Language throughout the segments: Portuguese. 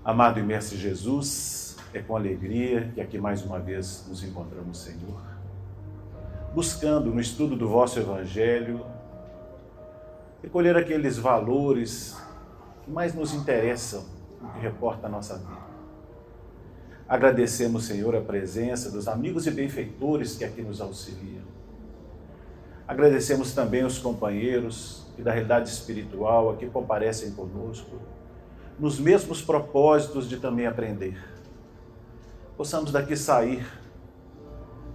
Amado e mestre Jesus, é com alegria que aqui mais uma vez nos encontramos, Senhor, buscando no estudo do vosso Evangelho, recolher aqueles valores que mais nos interessam, no que reporta a nossa vida. Agradecemos, Senhor, a presença dos amigos e benfeitores que aqui nos auxiliam. Agradecemos também os companheiros que da realidade espiritual aqui comparecem conosco, nos mesmos propósitos de também aprender. Possamos daqui sair,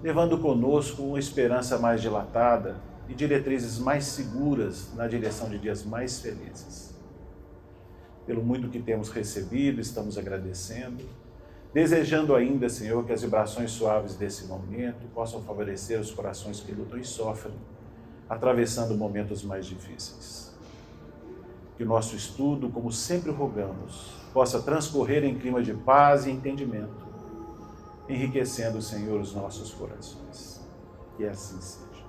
levando conosco uma esperança mais dilatada e diretrizes mais seguras na direção de dias mais felizes. Pelo muito que temos recebido, estamos agradecendo, desejando ainda, Senhor, que as vibrações suaves desse momento possam favorecer os corações que lutam e sofrem, atravessando momentos mais difíceis. Que o nosso estudo, como sempre rogamos, possa transcorrer em clima de paz e entendimento, enriquecendo, Senhor, os nossos corações. Que assim seja.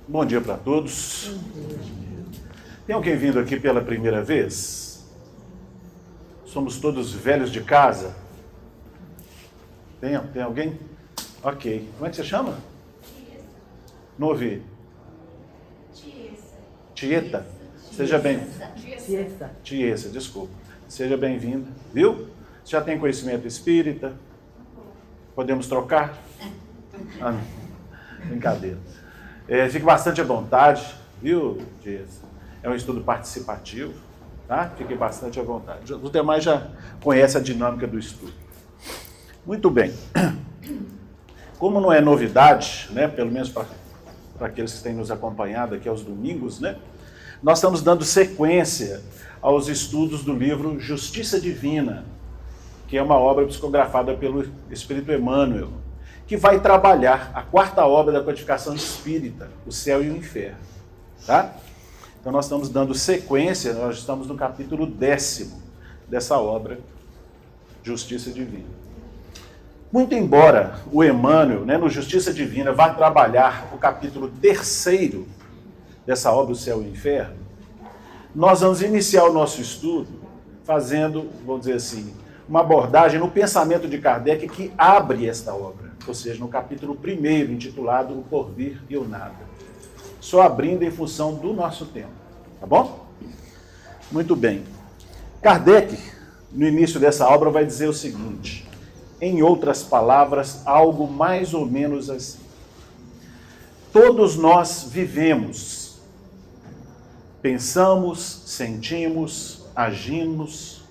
Bom dia para todos. Tem alguém vindo aqui pela primeira vez? Somos todos velhos de casa? Tem alguém? Ok. Como é que você chama? Tiesa. Não ouvi. Tieta. Seja bem-vinda. Tiesa, desculpa. Seja bem-vinda. Viu? Você já tem conhecimento espírita? Podemos trocar? Ah, não. Brincadeira. Fique bastante à vontade, viu, Tiesa? É um estudo participativo, tá? Fique bastante à vontade. Os demais já conhecem a dinâmica do estudo. Muito bem. Como não é novidade, né, pelo menos para aqueles que têm nos acompanhado aqui aos domingos, né, nós estamos dando sequência aos estudos do livro Justiça Divina, que é uma obra psicografada pelo Espírito Emmanuel, que vai trabalhar a quarta obra da codificação espírita, o céu e o inferno. Tá? Então nós estamos dando sequência, nós estamos no capítulo 10º dessa obra, Justiça Divina. Muito embora o Emmanuel, né, no Justiça Divina, vá trabalhar o capítulo 3º dessa obra, o céu e o inferno, nós vamos iniciar o nosso estudo fazendo, vamos dizer assim, uma abordagem no pensamento de Kardec que abre esta obra, ou seja, no capítulo 1º, intitulado O Porvir e o Nada. Só abrindo em função do nosso tempo, tá bom? Muito bem. Kardec, no início dessa obra, vai dizer o seguinte, em outras palavras, algo mais ou menos assim. Todos nós vivemos, pensamos, sentimos, agimos,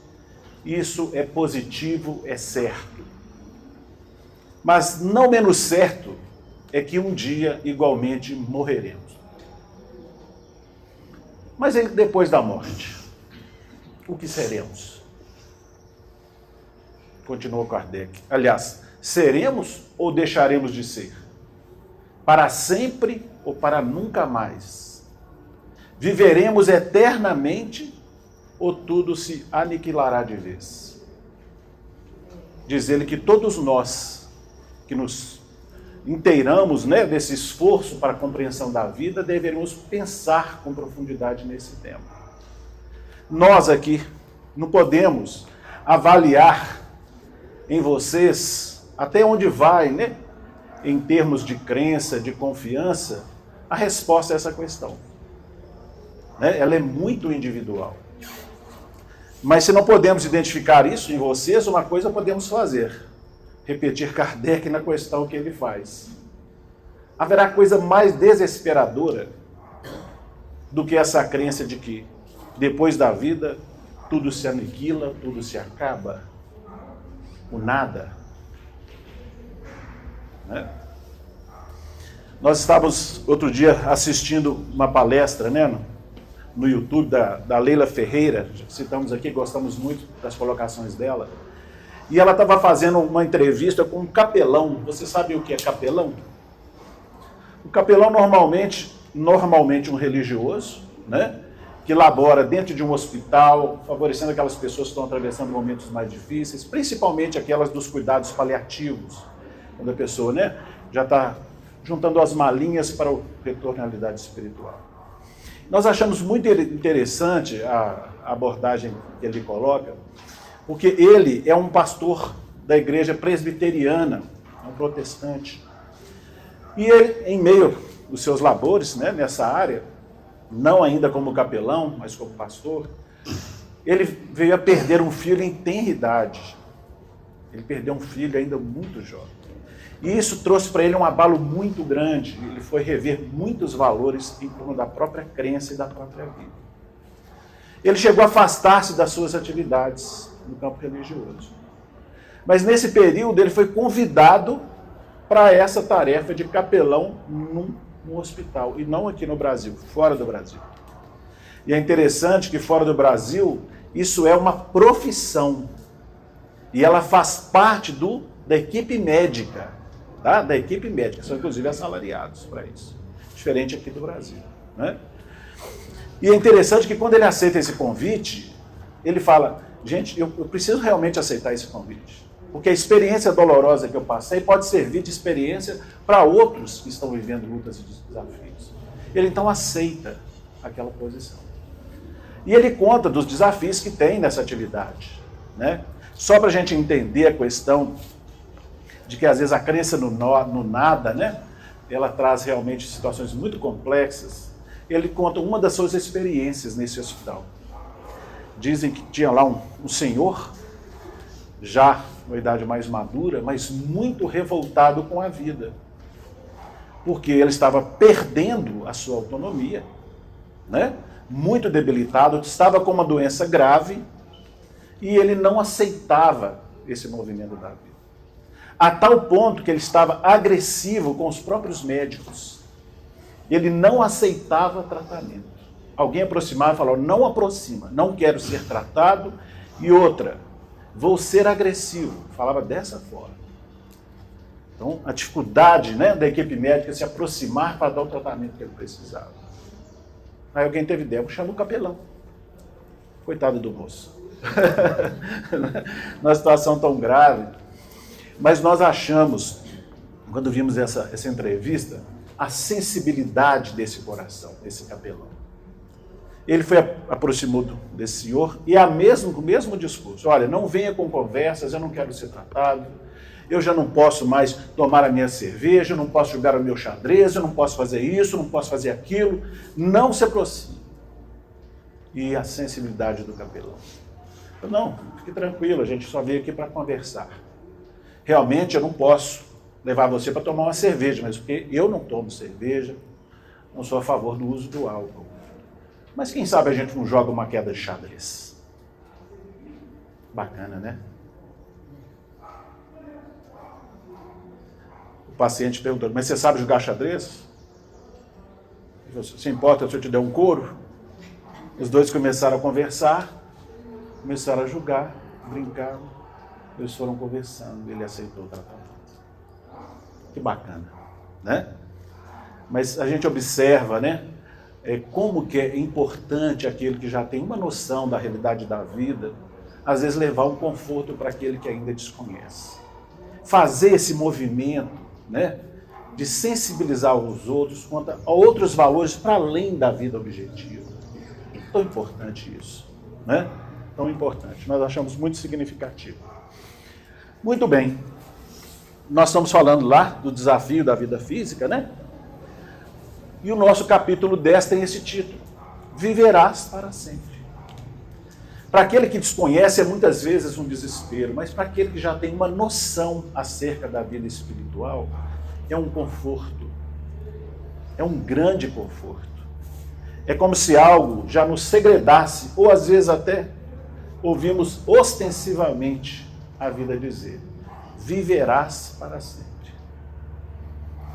isso é positivo, é certo. Mas não menos certo é que um dia igualmente morreremos. Mas e depois da morte? O que seremos? Continuou Kardec. Aliás, seremos ou deixaremos de ser? Para sempre ou para nunca mais? Viveremos eternamente ou tudo se aniquilará de vez? Diz ele que todos nós que nos inteiramos, né, desse esforço para a compreensão da vida, deveríamos pensar com profundidade nesse tema. Nós aqui não podemos avaliar em vocês até onde vai, né, em termos de crença, de confiança, a resposta a essa questão. Né? Ela é muito individual. Mas se não podemos identificar isso em vocês, uma coisa podemos fazer. Repetir Kardec na questão que ele faz. Haverá coisa mais desesperadora do que essa crença de que depois da vida tudo se aniquila, tudo se acaba, o nada. Né? Nós estávamos outro dia assistindo uma palestra, né, no YouTube da Leila Ferreira, citamos aqui, gostamos muito das colocações dela. E ela estava fazendo uma entrevista com um capelão. Você sabe o que é capelão? O capelão normalmente um religioso, né, que labora dentro de um hospital, favorecendo aquelas pessoas que estão atravessando momentos mais difíceis, principalmente aquelas dos cuidados paliativos, quando a pessoa, né, já está juntando as malinhas para o retorno à realidade espiritual. Nós achamos muito interessante a abordagem que ele coloca, porque ele é um pastor da igreja presbiteriana, um protestante. E ele, em meio aos seus labores, né, nessa área, não ainda como capelão, mas como pastor, ele veio a perder um filho em tenra idade. Ele perdeu um filho ainda muito jovem. E isso trouxe para ele um abalo muito grande. Ele foi rever muitos valores em torno da própria crença e da própria vida. Ele chegou a afastar-se das suas atividades no campo religioso. Mas nesse período ele foi convidado para essa tarefa de capelão num hospital. E não aqui no Brasil, fora do Brasil. E é interessante que fora do Brasil, isso é uma profissão. E ela faz parte da equipe médica. Tá? Da equipe médica, são inclusive assalariados para isso. Diferente aqui do Brasil. Né? E é interessante que quando ele aceita esse convite, ele fala, gente, eu preciso realmente aceitar esse convite. Porque a experiência dolorosa que eu passei pode servir de experiência para outros que estão vivendo lutas e desafios. Ele então aceita aquela posição. E ele conta dos desafios que tem nessa atividade. Né? Só para a gente entender a questão de que às vezes a crença no nada, né, ela traz realmente situações muito complexas. Ele conta uma das suas experiências nesse hospital. Dizem que tinha lá um senhor, já uma idade mais madura, mas muito revoltado com a vida. Porque ele estava perdendo a sua autonomia, né, muito debilitado, estava com uma doença grave e ele não aceitava esse movimento da vida. A tal ponto que ele estava agressivo com os próprios médicos. Ele não aceitava tratamento. Alguém aproximava e falava, não aproxima, não quero ser tratado. E outra, vou ser agressivo. Falava dessa forma. Então, a dificuldade, né, da equipe médica se aproximar para dar o tratamento que ele precisava. Aí alguém teve ideia, chama o capelão. Coitado do moço. Numa situação tão grave. Mas nós achamos, quando vimos essa entrevista, a sensibilidade desse coração, desse capelão. Ele aproximou desse senhor e o mesmo discurso. Olha, não venha com conversas, eu não quero ser tratado, eu já não posso mais tomar a minha cerveja, eu não posso jogar o meu xadrez, eu não posso fazer isso, eu não posso fazer aquilo. Não se aproxime. E a sensibilidade do capelão. Não, fique tranquilo, a gente só veio aqui para conversar. Realmente eu não posso levar você para tomar uma cerveja, mas porque eu não tomo cerveja, não sou a favor do uso do álcool. Mas quem sabe a gente não joga uma queda de xadrez? Bacana, né? O paciente perguntou, mas você sabe jogar xadrez? Se importa se eu te der um couro? Os dois começaram a conversar, começaram a jogar, brincar. Eles foram conversando, ele aceitou o tratamento. Que bacana, né? Mas a gente observa, né, como que é importante aquele que já tem uma noção da realidade da vida, às vezes levar um conforto para aquele que ainda desconhece. Fazer esse movimento, né, de sensibilizar os outros quanto a outros valores para além da vida objetiva. É tão importante isso, né? Tão importante. Nós achamos muito significativo. Muito bem, nós estamos falando lá do desafio da vida física, né? E o nosso capítulo 10 tem esse título, Viverás para sempre. Para aquele que desconhece é muitas vezes um desespero, mas para aquele que já tem uma noção acerca da vida espiritual, é um conforto, é um grande conforto. É como se algo já nos segredasse, ou às vezes até ouvimos ostensivamente a vida dizer, viverás para sempre.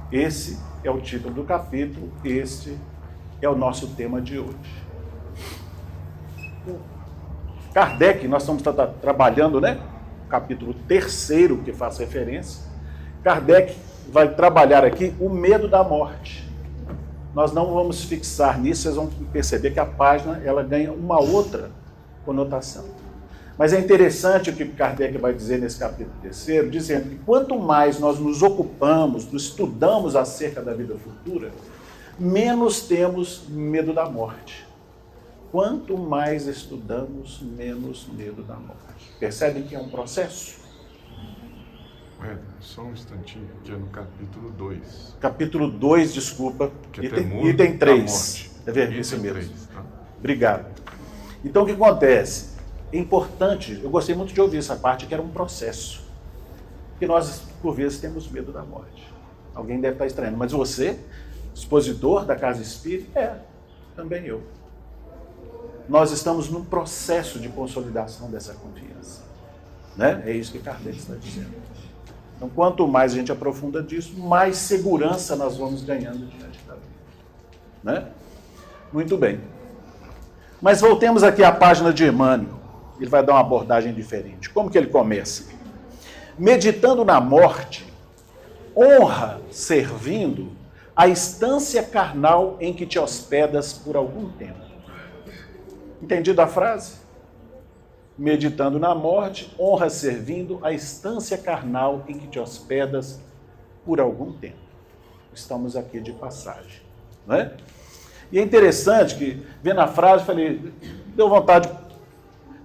Esse é o título do capítulo, este é o nosso tema de hoje. Kardec, nós estamos trabalhando, né? Capítulo 3º, que faz referência. Kardec vai trabalhar aqui o medo da morte. Nós não vamos fixar nisso, vocês vão perceber que a página ela ganha uma outra conotação. Mas é interessante o que Kardec vai dizer nesse capítulo 3º, dizendo que quanto mais nós nos ocupamos, nos estudamos acerca da vida futura, menos temos medo da morte. Quanto mais estudamos, menos medo da morte. Percebem que é um processo? Só um instantinho, que é no capítulo 2. Capítulo 2, desculpa, Que item 3. É verdade, isso mesmo. 3, tá? Obrigado. Então, o que acontece? É importante, eu gostei muito de ouvir essa parte, que era um processo. Porque nós, por vezes, temos medo da morte. Alguém deve estar estranhando, mas você, expositor da Casa Espírita, também eu. Nós estamos num processo de consolidação dessa confiança. Né? É isso que Kardec está dizendo. Então, quanto mais a gente aprofunda disso, mais segurança nós vamos ganhando diante da vida. Né? Muito bem. Mas voltemos aqui à página de Emmanuel. Ele vai dar uma abordagem diferente. Como que ele começa? Meditando na morte, honra servindo a instância carnal em que te hospedas por algum tempo. Entendido a frase? Meditando na morte, honra servindo a instância carnal em que te hospedas por algum tempo. Estamos aqui de passagem, não é? E é interessante que, vendo a frase, falei, deu vontade de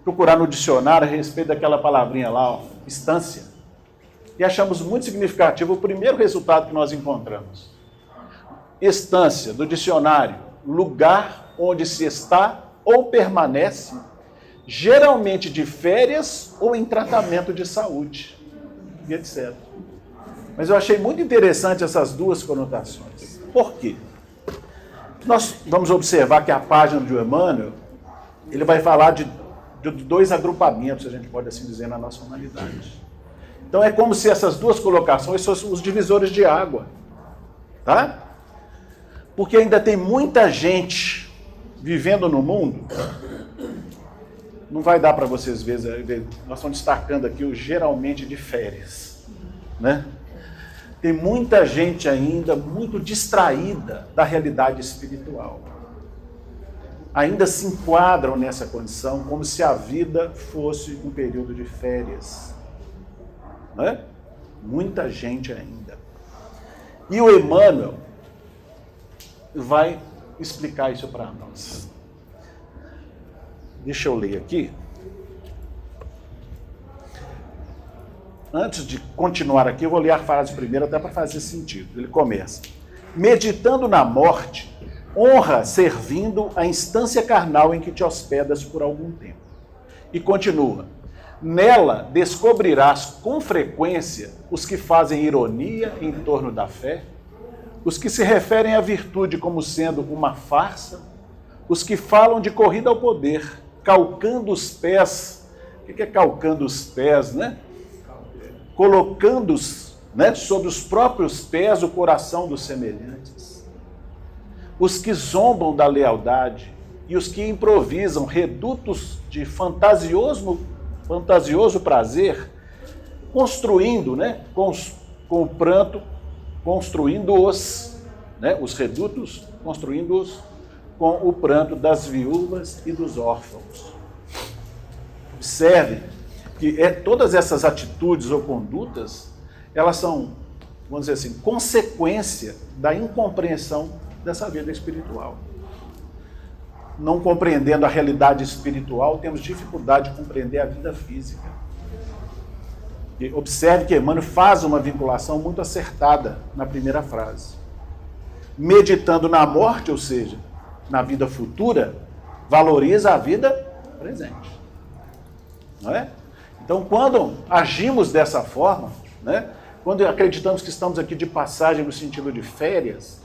procurar no dicionário a respeito daquela palavrinha lá, ó, instância. E achamos muito significativo o primeiro resultado que nós encontramos. Instância, do dicionário, lugar onde se está ou permanece, geralmente de férias ou em tratamento de saúde, e etc. Mas eu achei muito interessante essas duas conotações. Por quê? Nós vamos observar que a página de Emmanuel, ele vai falar de dois agrupamentos, a gente pode assim dizer, na nossa humanidade. Então é como se essas duas colocações fossem os divisores de água, tá? Porque ainda tem muita gente vivendo no mundo, não vai dar para vocês verem, nós estamos destacando aqui o geralmente de férias, né? Tem muita gente ainda muito distraída da realidade espiritual. Ainda se enquadram nessa condição como se a vida fosse um período de férias. Não é? Muita gente ainda. E o Emmanuel vai explicar isso para nós. Deixa eu ler aqui. Antes de continuar aqui, eu vou ler a frase primeiro até para fazer sentido. Ele começa. Meditando na morte, honra servindo a instância carnal em que te hospedas por algum tempo. E continua. Nela descobrirás com frequência os que fazem ironia em torno da fé, os que se referem à virtude como sendo uma farsa, os que falam de corrida ao poder, calcando os pés. O que é calcando os pés, né? Colocando-os, né, sobre os próprios pés o coração dos semelhantes. Os que zombam da lealdade e os que improvisam redutos de fantasioso prazer, construindo, né, com o pranto, construindo-os, né, os redutos, construindo-os com o pranto das viúvas e dos órfãos. Observe que todas essas atitudes ou condutas, elas são, vamos dizer assim, consequência da incompreensão dessa vida espiritual. Não compreendendo a realidade espiritual, temos dificuldade de compreender a vida física. E observe que Emmanuel faz uma vinculação muito acertada na primeira frase. Meditando na morte, ou seja, na vida futura, valoriza a vida presente. Não é? Então, quando agimos dessa forma, né, quando acreditamos que estamos aqui de passagem no sentido de férias,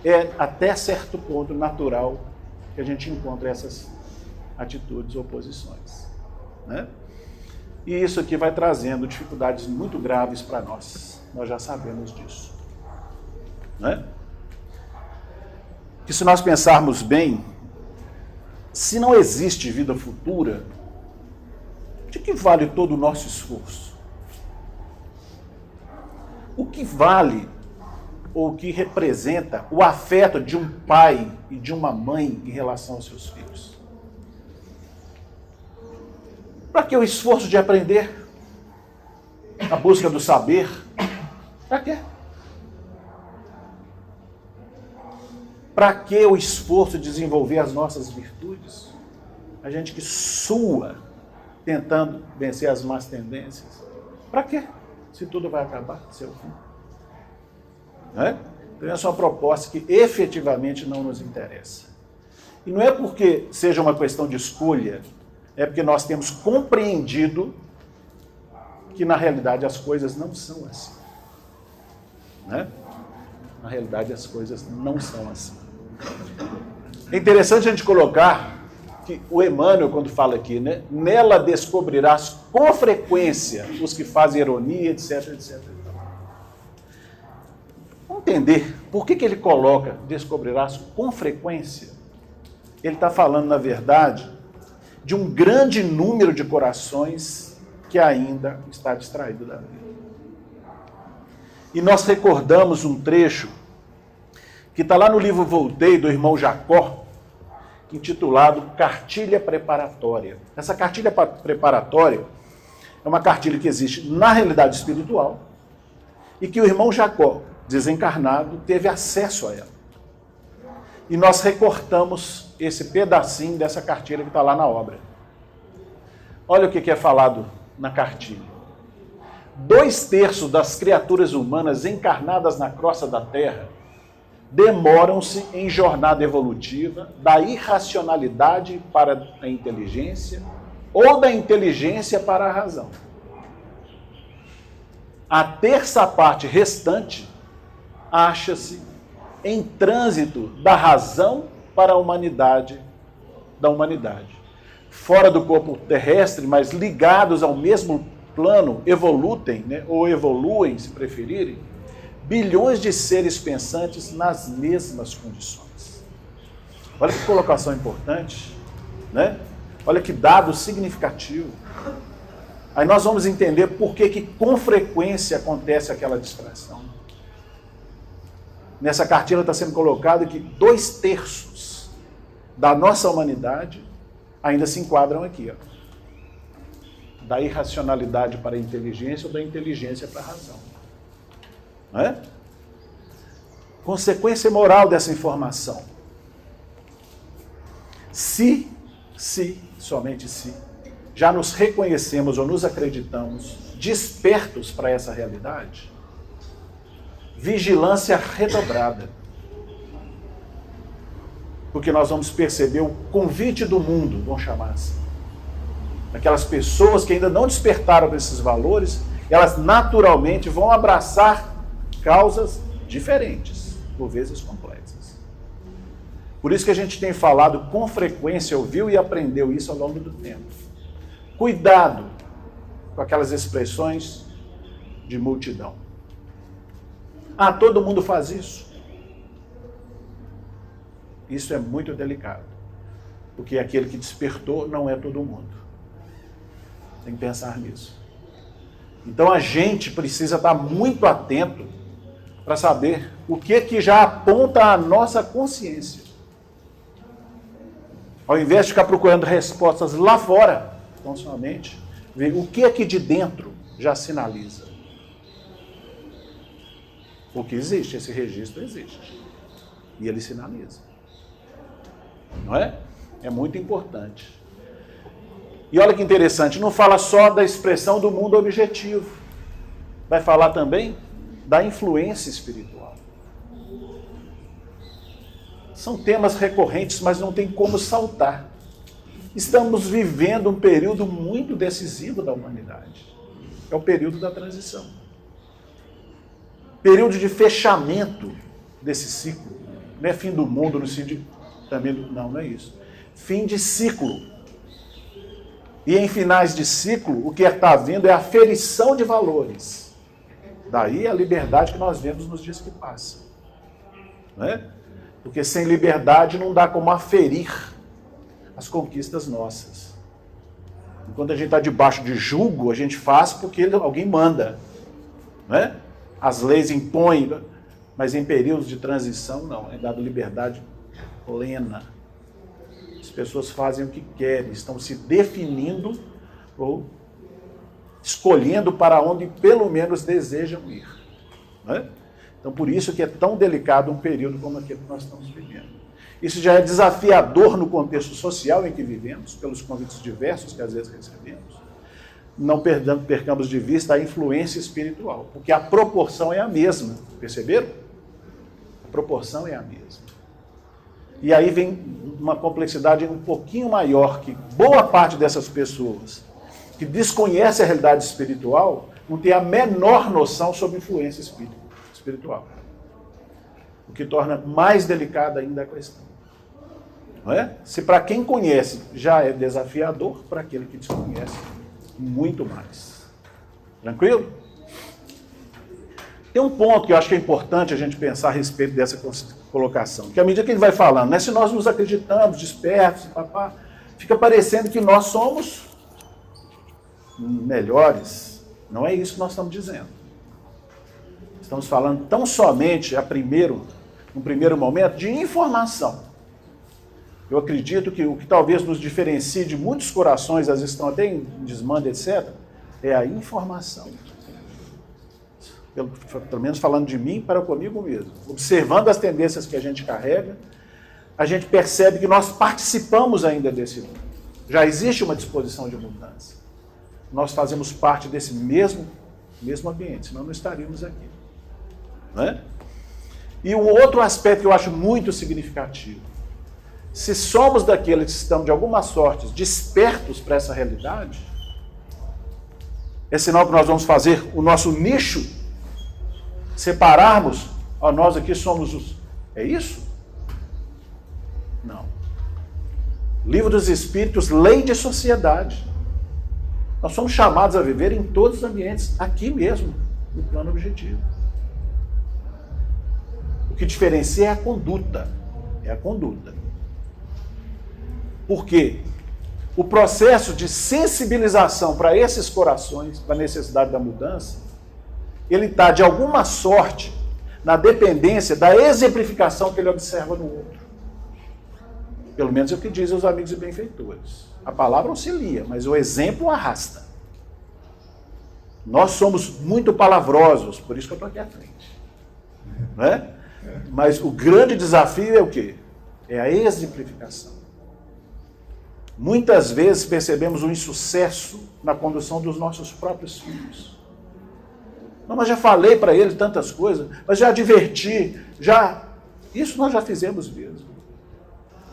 é até certo ponto natural que a gente encontra essas atitudes ou posições. Né? E isso aqui vai trazendo dificuldades muito graves para nós. Nós já sabemos disso. Né? Que se nós pensarmos bem, se não existe vida futura, de que vale todo o nosso esforço? O que vale ou o que representa o afeto de um pai e de uma mãe em relação aos seus filhos? Para que o esforço de aprender? A busca do saber? Para quê? Para que o esforço de desenvolver as nossas virtudes? A gente que sua tentando vencer as más tendências. Para quê? Se tudo vai acabar, seu fim. Não é? Então essa é uma proposta que efetivamente não nos interessa. E não é porque seja uma questão de escolha, é porque nós temos compreendido que na realidade as coisas não são assim. Né? Na realidade as coisas não são assim. É interessante a gente colocar que o Emmanuel, quando fala aqui, né, nela descobrirás com frequência os que fazem ironia, etc, etc. Vamos entender por que ele coloca descobrirás com frequência. Ele está falando, na verdade, de um grande número de corações que ainda está distraído da vida. E nós recordamos um trecho que está lá no livro Voltei, do irmão Jacó, intitulado Cartilha Preparatória. Essa cartilha preparatória é uma cartilha que existe na realidade espiritual e que o irmão Jacó, desencarnado, teve acesso a ela. E nós recortamos esse pedacinho dessa cartilha que está lá na obra. Olha o que é falado na cartilha. 2/3 das criaturas humanas encarnadas na crosta da Terra demoram-se em jornada evolutiva da irracionalidade para a inteligência ou da inteligência para a razão. A terça parte restante acha-se em trânsito da razão para a humanidade, fora do corpo terrestre, mas ligados ao mesmo plano, evoluem, né, ou evoluem, se preferirem, bilhões de seres pensantes nas mesmas condições. Olha que colocação importante, né? Olha que dado significativo. Aí nós vamos entender por que com frequência acontece aquela distração. Nessa cartilha está sendo colocado que 2/3 da nossa humanidade ainda se enquadram aqui, ó. Da irracionalidade para a inteligência ou da inteligência para a razão. Não é? Consequência moral dessa informação. Se, somente se, já nos reconhecemos ou nos acreditamos despertos para essa realidade, vigilância redobrada. Porque nós vamos perceber o convite do mundo, vamos chamar assim. Aquelas pessoas que ainda não despertaram para esses valores, elas naturalmente vão abraçar causas diferentes, por vezes complexas. Por isso que a gente tem falado com frequência, ouviu e aprendeu isso ao longo do tempo. Cuidado com aquelas expressões de multidão. Ah, todo mundo faz isso. Isso é muito delicado, porque aquele que despertou não é todo mundo. Tem que pensar nisso. Então a gente precisa estar muito atento para saber o que já aponta a nossa consciência. Ao invés de ficar procurando respostas lá fora, então somente ver o que aqui de dentro já sinaliza. Porque existe, esse registro existe. E ele sinaliza. Não é? É muito importante. E olha que interessante, não fala só da expressão do mundo objetivo. Vai falar também da influência espiritual. São temas recorrentes, mas não tem como saltar. Estamos vivendo um período muito decisivo da humanidade. É o período da transição. Período de fechamento desse ciclo. Não é fim do mundo no sentido também, não é isso. Fim de ciclo. E em finais de ciclo, o que está havendo é a aferição de valores. Daí a liberdade que nós vemos nos dias que passam. Não é? Porque sem liberdade não dá como aferir as conquistas nossas. E quando a gente está debaixo de julgo, a gente faz porque alguém manda. Não é? As leis impõem, mas em períodos de transição não, é dado liberdade plena. As pessoas fazem o que querem, estão se definindo ou escolhendo para onde pelo menos desejam ir. Né? Então, por isso que é tão delicado um período como aquele que nós estamos vivendo. Isso já é desafiador no contexto social em que vivemos, pelos convites diversos que às vezes recebemos. Não percamos de vista a influência espiritual, porque a proporção é a mesma. Perceberam? A proporção é a mesma. E aí vem uma complexidade um pouquinho maior, que boa parte dessas pessoas que desconhecem a realidade espiritual não tem a menor noção sobre influência espiritual. O que torna mais delicada ainda a questão. Não é? Se para quem conhece já é desafiador, para aquele que desconhece, muito mais. Tranquilo? Tem um ponto que eu acho que é importante a gente pensar a respeito dessa colocação, que à medida que ele vai falando, né, se nós nos acreditamos, despertos, fica parecendo que nós somos melhores. Não é isso que nós estamos dizendo. Estamos falando tão somente, no primeiro momento, de informação. Eu acredito que o que talvez nos diferencie de muitos corações, às vezes estão até em desmando, etc., é a informação. Pelo menos falando de mim para comigo mesmo. Observando as tendências que a gente carrega, a gente percebe que nós participamos ainda desse mundo. Já existe uma disposição de mudança. Nós fazemos parte desse mesmo ambiente, senão não estaríamos aqui. Não é? E um outro aspecto que eu acho muito significativo. Se somos daqueles que estão, de alguma sorte, despertos para essa realidade, é sinal que nós vamos fazer o nosso nicho, separarmos, nós aqui somos os... É isso? Não. Livro dos Espíritos, lei de sociedade. Nós somos chamados a viver em todos os ambientes, aqui mesmo, no plano objetivo. O que diferencia é a conduta. É a conduta. Porque o processo de sensibilização para esses corações, para a necessidade da mudança, ele está, de alguma sorte, na dependência da exemplificação que ele observa no outro. Pelo menos é o que dizem os amigos e benfeitores. A palavra auxilia, mas o exemplo arrasta. Nós somos muito palavrosos, por isso que eu estou aqui à frente. Não é? Mas o grande desafio é o quê? É a exemplificação. Muitas vezes percebemos um insucesso na condução dos nossos próprios filhos. Não, mas já falei para eles tantas coisas, mas já adverti, isso nós já fizemos mesmo.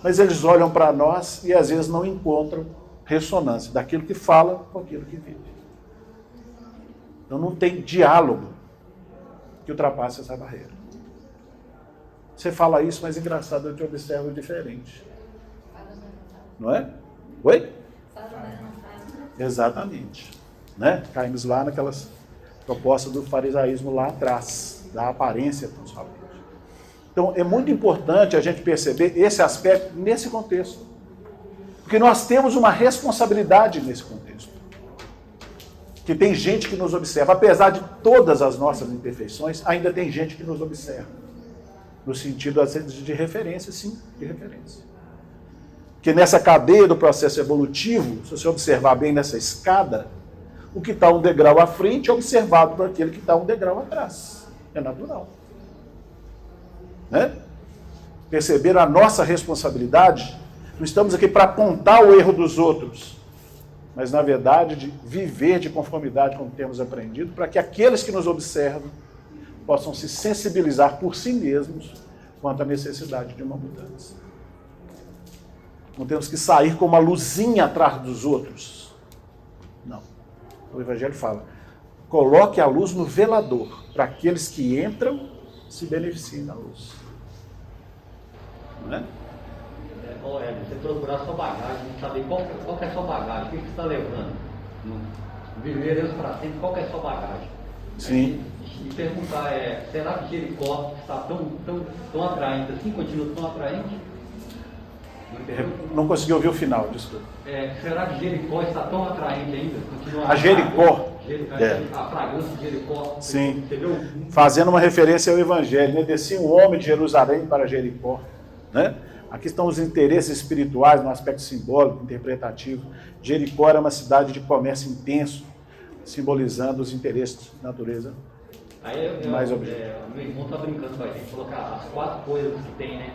Mas eles olham para nós e às vezes não encontram ressonância daquilo que fala com aquilo que vive. Então não tem diálogo que ultrapasse essa barreira. Você fala isso, mas engraçado, eu te observo diferente. Não é? Oi? Exatamente. Né? Caímos lá naquelas propostas do farisaísmo lá atrás, da aparência principalmente. Então é muito importante a gente perceber esse aspecto nesse contexto. Porque nós temos uma responsabilidade nesse contexto. Que tem gente que nos observa. Apesar de todas as nossas imperfeições, ainda tem gente que nos observa. No sentido, às vezes, de referência, sim, de referência. Porque nessa cadeia do processo evolutivo, se você observar bem nessa escada, o que está um degrau à frente é observado por aquele que está um degrau atrás. É natural. Né? Perceber a nossa responsabilidade, não estamos aqui para apontar o erro dos outros, mas, na verdade, de viver de conformidade com o que temos aprendido, para que aqueles que nos observam possam se sensibilizar por si mesmos quanto à necessidade de uma mudança. Não temos que sair com uma luzinha atrás dos outros. Não. O Evangelho fala, coloque a luz no velador, para aqueles que entram se beneficiem da luz. Não é? Você procurar a sua bagagem, saber qual que é a sua bagagem, o que você está levando. Viver Deus para sempre, qual que é a sua bagagem. Sim. E perguntar, será que Jericó está tão atraente assim, continua tão atraente? Não consegui ouvir o final, desculpa. Será que Jericó está tão atraente ainda? Continua a Jericó. A fragrância de Jericó. Sim. Entendeu? Fazendo uma referência ao Evangelho, né? Descia um homem de Jerusalém para Jericó. Né? Aqui estão os interesses espirituais no aspecto simbólico, interpretativo. Jericó era uma cidade de comércio intenso, simbolizando os interesses da natureza. Aí Mais meu irmão está brincando com a gente, colocar as 4 coisas que tem, né?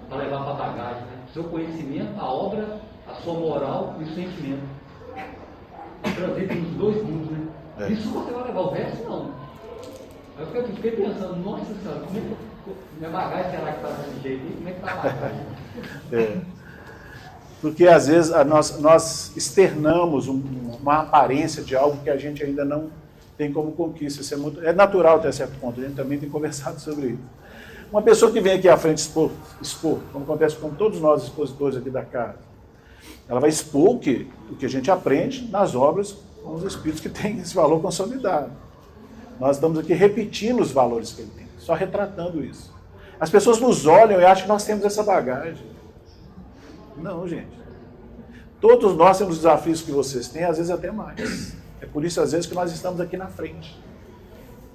Para levar para a bagagem, né? O seu conhecimento, a obra, a sua moral e o sentimento. Transita nos 2 mundos, né? Isso você vai levar, o resto não. Aí eu fiquei pensando, nossa senhora, como é que minha bagagem será que está desse jeito? Como é que está a bagagem? Porque às vezes nós externamos uma aparência de algo que a gente ainda não tem como conquista. Isso é natural até certo ponto, a gente também tem conversado sobre isso. Uma pessoa que vem aqui à frente expor, como acontece com todos nós expositores aqui da casa, ela vai expor o que a gente aprende nas obras com os espíritos que têm esse valor consolidado. Nós estamos aqui repetindo os valores que ele tem, só retratando isso. As pessoas nos olham e acham que nós temos essa bagagem. Não, gente. Todos nós temos os desafios que vocês têm, às vezes até mais. É por isso, às vezes, que nós estamos aqui na frente.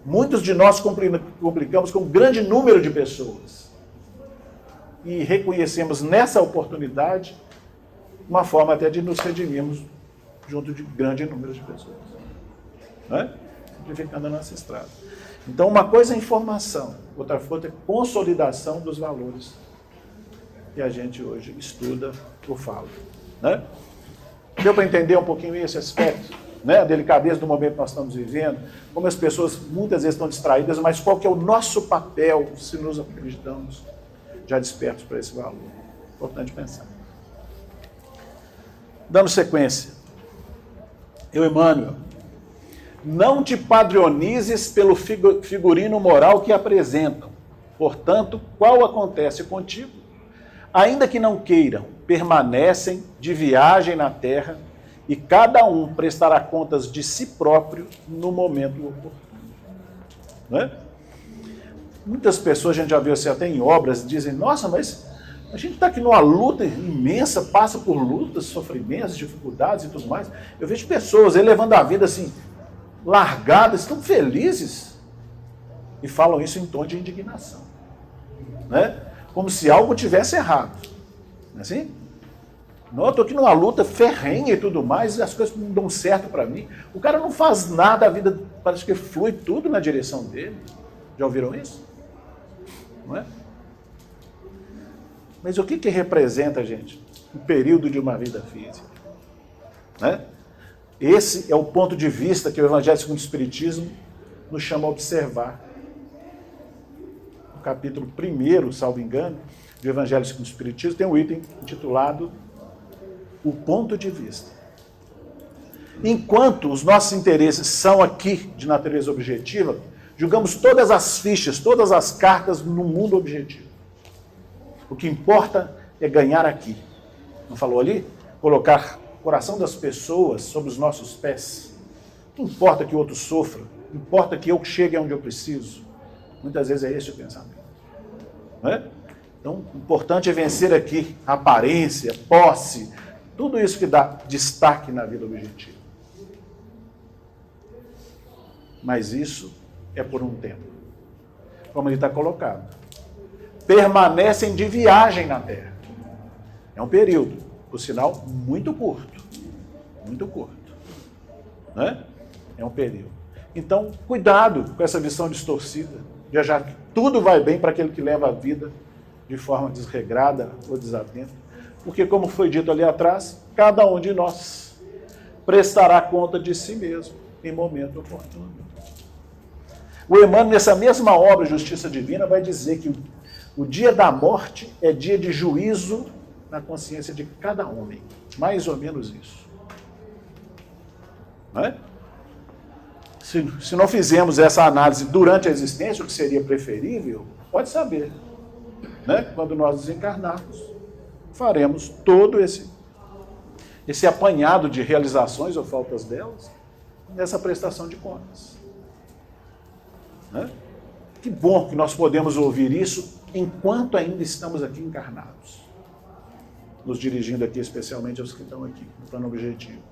Muitos de nós complicamos com um grande número de pessoas. E reconhecemos nessa oportunidade uma forma até de nos redimirmos junto de grande número de pessoas. Não é? Simplificando a nossa estrada. Então, uma coisa é informação, outra coisa é consolidação dos valores que a gente hoje estuda ou fala. Né? Deu para entender um pouquinho esse aspecto? Né? A delicadeza do momento que nós estamos vivendo, como as pessoas muitas vezes estão distraídas, mas qual que é o nosso papel se nos acreditamos já despertos para esse valor? Importante pensar. Dando sequência. Emmanuel, não te padronizes pelo figurino moral que apresentam. Portanto, qual acontece contigo? Ainda que não queiram, permanecem de viagem na terra e cada um prestará contas de si próprio no momento oportuno. Não é? Muitas pessoas, a gente já viu assim, até em obras, dizem, nossa, mas a gente está aqui numa luta imensa, passa por lutas, sofrimentos, dificuldades e tudo mais. Eu vejo pessoas elevando a vida assim, largadas, estão felizes e falam isso em tom de indignação. Né? Como se algo tivesse errado. Não é assim? Não, eu estou aqui numa luta ferrenha e tudo mais, e as coisas não dão certo para mim. O cara não faz nada, a vida parece que flui tudo na direção dele. Já ouviram isso? Não é? Mas o que representa, gente, o período de uma vida física? Né? Esse é o ponto de vista que o Evangelho segundo o Espiritismo nos chama a observar. No capítulo 1, salvo engano, do Evangelho segundo o Espiritismo, tem um item intitulado O Ponto de Vista. Enquanto os nossos interesses são aqui de natureza objetiva, jogamos todas as fichas, todas as cartas no mundo objetivo. O que importa é ganhar aqui. Não falou ali? Colocar o coração das pessoas sobre os nossos pés. Não importa que o outro sofra, importa que eu chegue onde eu preciso. Muitas vezes é esse o pensamento. Não é? Então, o importante é vencer aqui a aparência, posse, tudo isso que dá destaque na vida objetiva. Mas isso é por um tempo. Como ele está colocado. Permanecem de viagem na Terra. É um período, por sinal, muito curto. Muito curto. Né? É um período. Então, cuidado com essa visão distorcida, de achar que tudo vai bem para aquele que leva a vida de forma desregrada ou desatenta. Porque, como foi dito ali atrás, cada um de nós prestará conta de si mesmo em momento oportuno. O Emmanuel, nessa mesma obra, Justiça Divina, vai dizer que o dia da morte é dia de juízo na consciência de cada homem. Mais ou menos isso. Não é? Se não fizermos essa análise durante a existência, o que seria preferível, pode saber. Né? Quando nós desencarnarmos, faremos todo esse apanhado de realizações ou faltas delas nessa prestação de contas. Né? Que bom que nós podemos ouvir isso enquanto ainda estamos aqui encarnados. Nos dirigindo aqui especialmente aos que estão aqui no plano objetivo.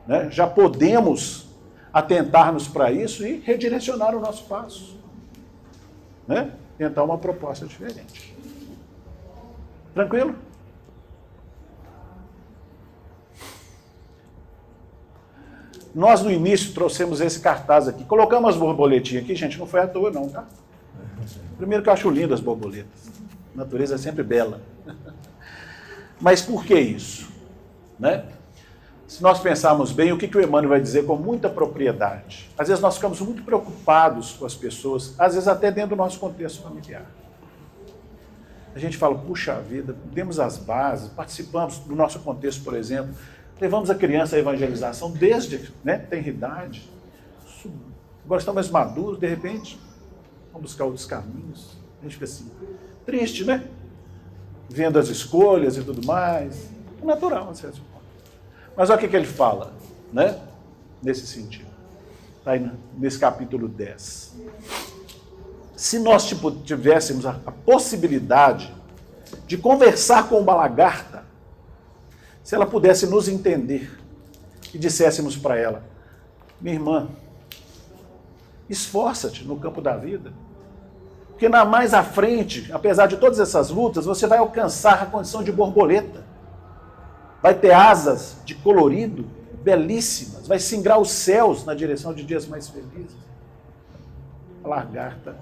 Né? Já podemos atentar-nos para isso e redirecionar o nosso passo. Né? Tentar uma proposta diferente. Tranquilo? Nós, no início, trouxemos esse cartaz aqui. Colocamos as borboletinhas aqui, gente, não foi à toa não, tá? Primeiro que eu acho lindo as borboletas. A natureza é sempre bela. Mas por que isso? Né? Se nós pensarmos bem, o que o Emmanuel vai dizer com muita propriedade? Às vezes nós ficamos muito preocupados com as pessoas, às vezes até dentro do nosso contexto familiar. A gente fala, puxa vida, demos as bases, participamos do nosso contexto, por exemplo, levamos a criança à evangelização desde, né, tenra idade. Agora estamos mais maduros, de repente, vamos buscar outros caminhos. A gente fica assim, triste, né? Vendo as escolhas e tudo mais. É natural, certo? Mas olha o que ele fala, né? Nesse sentido. Está aí nesse capítulo 10. Se nós tivéssemos a possibilidade de conversar com uma lagarta, se ela pudesse nos entender e disséssemos para ela, minha irmã, esforça-te no campo da vida, porque mais à frente, apesar de todas essas lutas, você vai alcançar a condição de borboleta, vai ter asas de colorido belíssimas, vai singrar os céus na direção de dias mais felizes. A lagarta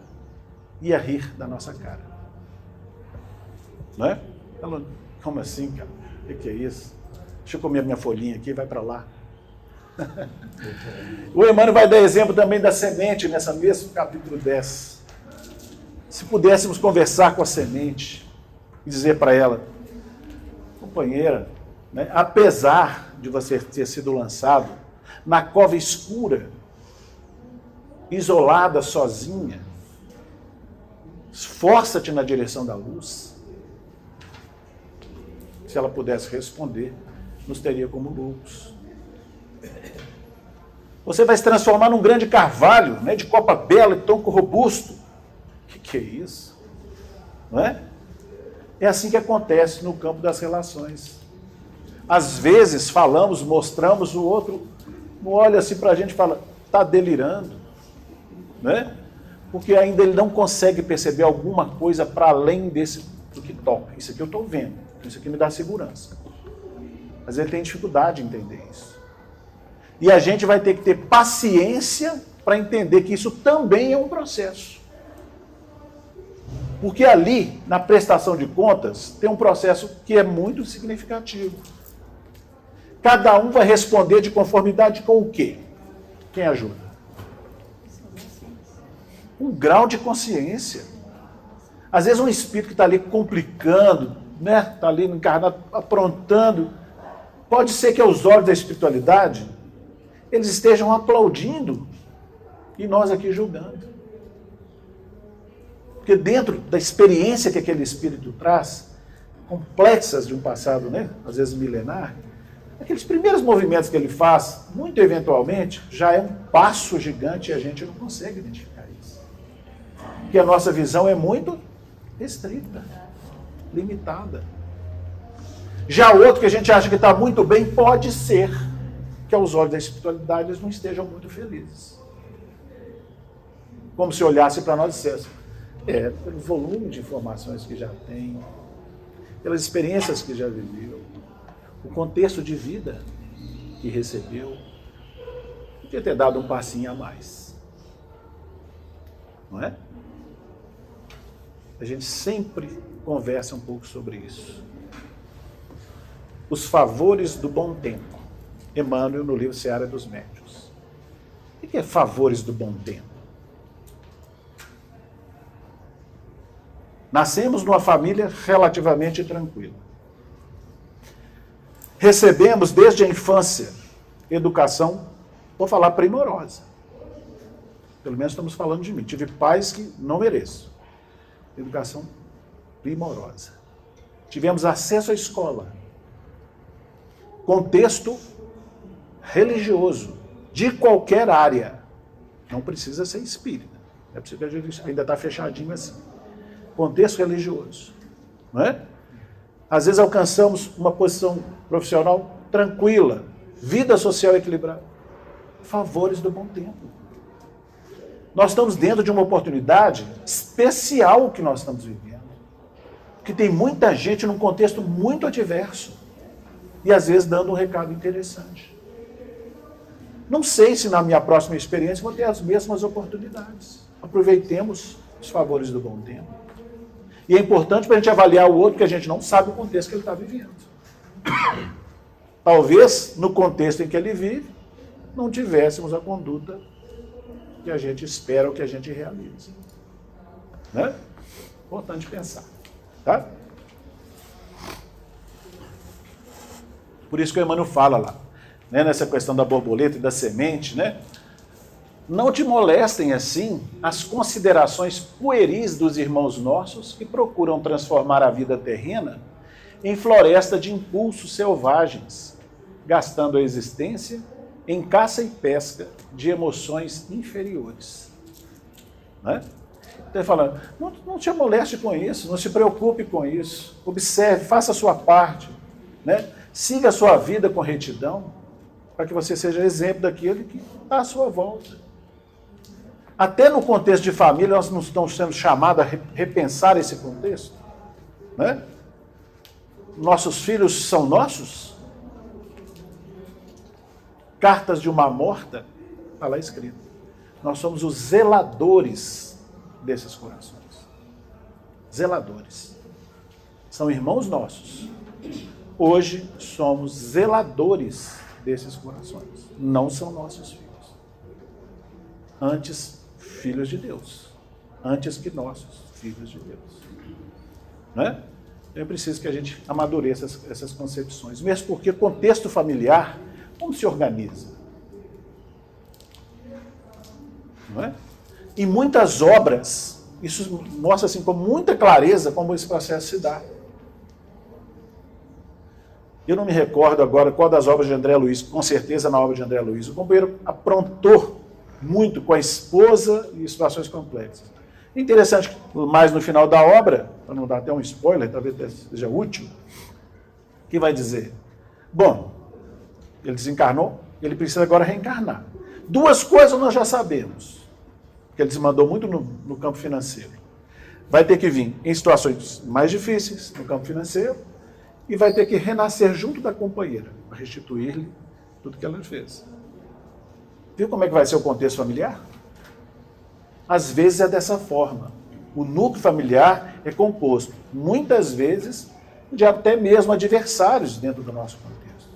ia rir da nossa cara. Não é? Ela, como assim, cara? O que é isso? Deixa eu comer minha folhinha aqui, vai para lá. O Emmanuel vai dar exemplo também da semente, nessa mesmo capítulo 10. Se pudéssemos conversar com a semente e dizer para ela, companheira, né, apesar de você ter sido lançado na cova escura, isolada, sozinha, esforça-te na direção da luz. Se ela pudesse responder, nos teria como loucos. Você vai se transformar num grande carvalho, né, de copa bela e tronco robusto. O que é isso? Não é? É assim que acontece no campo das relações. Às vezes falamos, mostramos, o outro olha assim para a gente e fala, está delirando. Né? Porque ainda ele não consegue perceber alguma coisa para além do que toca. Isso aqui eu estou vendo, isso aqui me dá segurança. Mas ele tem dificuldade em entender isso. E a gente vai ter que ter paciência para entender que isso também é um processo. Porque ali, na prestação de contas, tem um processo que é muito significativo. Cada um vai responder de conformidade com o quê? Quem ajuda? Um grau de consciência. Às vezes um espírito que está ali complicando, né? Está ali encarnado, aprontando. Pode ser que aos olhos da espiritualidade, eles estejam aplaudindo e nós aqui julgando. Porque dentro da experiência que aquele espírito traz, complexas de um passado, né? Às vezes milenar, aqueles primeiros movimentos que ele faz, muito eventualmente, já é um passo gigante e a gente não consegue identificar isso. Porque a nossa visão é muito restrita, limitada. Já outro que a gente acha que está muito bem, pode ser que aos olhos da espiritualidade eles não estejam muito felizes. Como se olhasse para nós e dissesse, pelo volume de informações que já tem, pelas experiências que já viveu, o contexto de vida que recebeu, podia ter dado um passinho a mais. Não é? A gente sempre conversa um pouco sobre isso. Os favores do bom tempo. Emmanuel, no livro Seara dos Médiuns. O que é favores do bom tempo? Nascemos numa família relativamente tranquila. Recebemos desde a infância educação, vou falar primorosa. Pelo menos estamos falando de mim. Tive pais que não mereço. Educação primorosa. Tivemos acesso à escola. Contexto religioso, de qualquer área. Não precisa ser espírita. É preciso que a gente ainda está fechadinho assim. Contexto religioso. Não é? Às vezes alcançamos uma posição profissional tranquila, vida social equilibrada. Favores do bom tempo. Nós estamos dentro de uma oportunidade especial que nós estamos vivendo. Porque tem muita gente num contexto muito adverso. E às vezes dando um recado interessante. Não sei se na minha próxima experiência vou ter as mesmas oportunidades. Aproveitemos os favores do bom tempo. E é importante para a gente avaliar o outro, porque a gente não sabe o contexto que ele está vivendo. Talvez, no contexto em que ele vive, não tivéssemos a conduta que a gente espera ou que a gente realiza. Né? Importante pensar. Tá? Por isso que o Emmanuel fala lá, né, nessa questão da borboleta e da semente, né? Não te molestem assim as considerações pueris dos irmãos nossos que procuram transformar a vida terrena em floresta de impulsos selvagens, gastando a existência em caça e pesca de emoções inferiores. Né? Então ele fala, não te moleste com isso, não se preocupe com isso, observe, faça a sua parte, né? Siga a sua vida com retidão, para que você seja exemplo daquele que está à sua volta. Até no contexto de família, nós não estamos sendo chamados a repensar esse contexto. Né? Nossos filhos são nossos? Cartas de uma morta, está lá escrito. Nós somos os zeladores desses corações. Zeladores. São irmãos nossos. Hoje somos zeladores desses corações. Não são nossos filhos. Antes, filhos de Deus. Antes que nossos filhos de Deus. Né? É preciso que a gente amadureça essas concepções. Mesmo porque contexto familiar, como se organiza? Não é? Em muitas obras, isso mostra assim, com muita clareza como esse processo se dá. Eu não me recordo agora qual das obras de André Luiz, com certeza na obra de André Luiz. O companheiro aprontou muito com a esposa e situações complexas. Interessante que, mais no final da obra, para não dar até um spoiler, talvez seja útil, que vai dizer, bom, ele desencarnou, ele precisa agora reencarnar. Duas coisas nós já sabemos, que ele desmandou muito no campo financeiro. Vai ter que vir em situações mais difíceis no campo financeiro, e vai ter que renascer junto da companheira, para restituir-lhe tudo que ela fez. Viu como é que vai ser o contexto familiar? Às vezes é dessa forma. O núcleo familiar é composto, muitas vezes, de até mesmo adversários dentro do nosso contexto.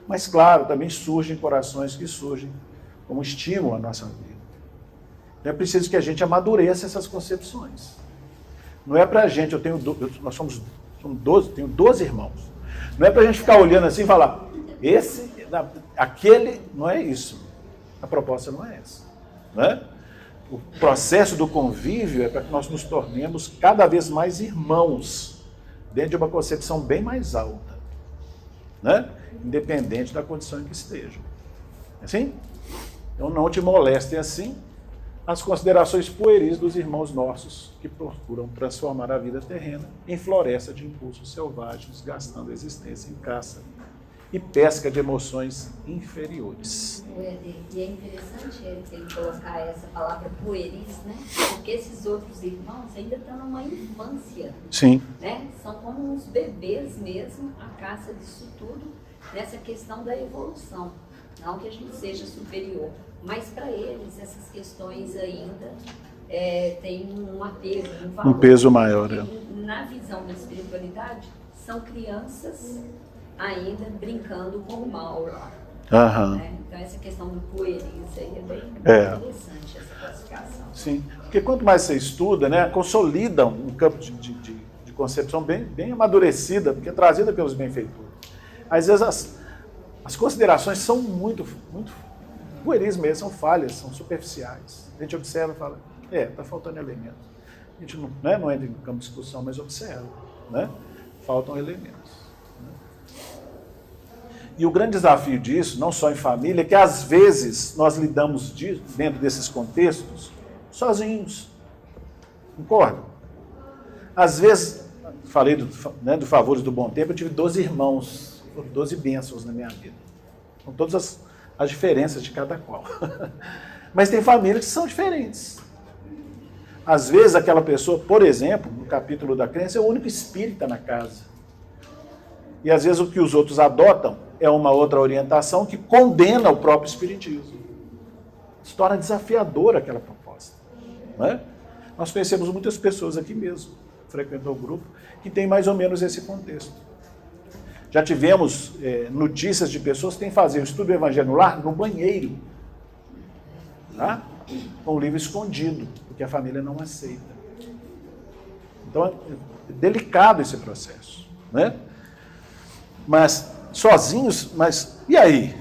Mas, claro, também surgem corações que surgem como estímulo à nossa vida. Então é preciso que a gente amadureça essas concepções. Não é para a gente, nós somos 12, tenho 12 irmãos. Não é para a gente ficar olhando assim e falar, aquele, não é isso. A proposta não é essa. Né? O processo do convívio é para que nós nos tornemos cada vez mais irmãos, dentro de uma concepção bem mais alta. Né? Independente da condição em que estejam. Assim? Então não te molestem assim as considerações pueris dos irmãos nossos que procuram transformar a vida terrena em floresta de impulsos selvagens, gastando a existência em caça e pesca de emoções inferiores. E é interessante ele colocar essa palavra pueris, né? Porque esses outros irmãos ainda estão numa infância. Sim. Né? São como uns bebês mesmo, a caça disso tudo, nessa questão da evolução. Não que a gente seja superior, mas para eles essas questões ainda têm um apego, um valor. Um peso maior. Na visão da espiritualidade, são crianças ainda brincando com o mal lá. Né? Então essa questão do pueris aí é bem interessante, essa classificação. Sim, porque quanto mais você estuda, né, consolida um campo de concepção bem amadurecida, porque é trazida pelos benfeitores. Às vezes as considerações são muito pueris mesmo, são falhas, são superficiais. A gente observa e fala, está faltando elementos. A gente não entra em campo de discussão, mas observa, né? Faltam elementos. Né? E o grande desafio disso, não só em família, é que às vezes nós lidamos dentro desses contextos sozinhos. Concordo? Às vezes, falei do Favores do Bom Tempo, eu tive 12 irmãos, 12 bênçãos na minha vida. Com todas as diferenças de cada qual. Mas tem famílias que são diferentes. Às vezes aquela pessoa, por exemplo, no capítulo da crença, é o único espírita na casa. E às vezes o que os outros adotam é uma outra orientação que condena o próprio espiritismo. Se torna desafiadora aquela proposta. Não é? Nós conhecemos muitas pessoas aqui mesmo, frequentam o grupo, que tem mais ou menos esse contexto. Já tivemos notícias de pessoas que têm que fazer o estudo do Evangelho no lar no banheiro. Tá? Com o livro escondido, porque a família não aceita. Então é delicado esse processo. Né? Mas sozinhos, mas e aí?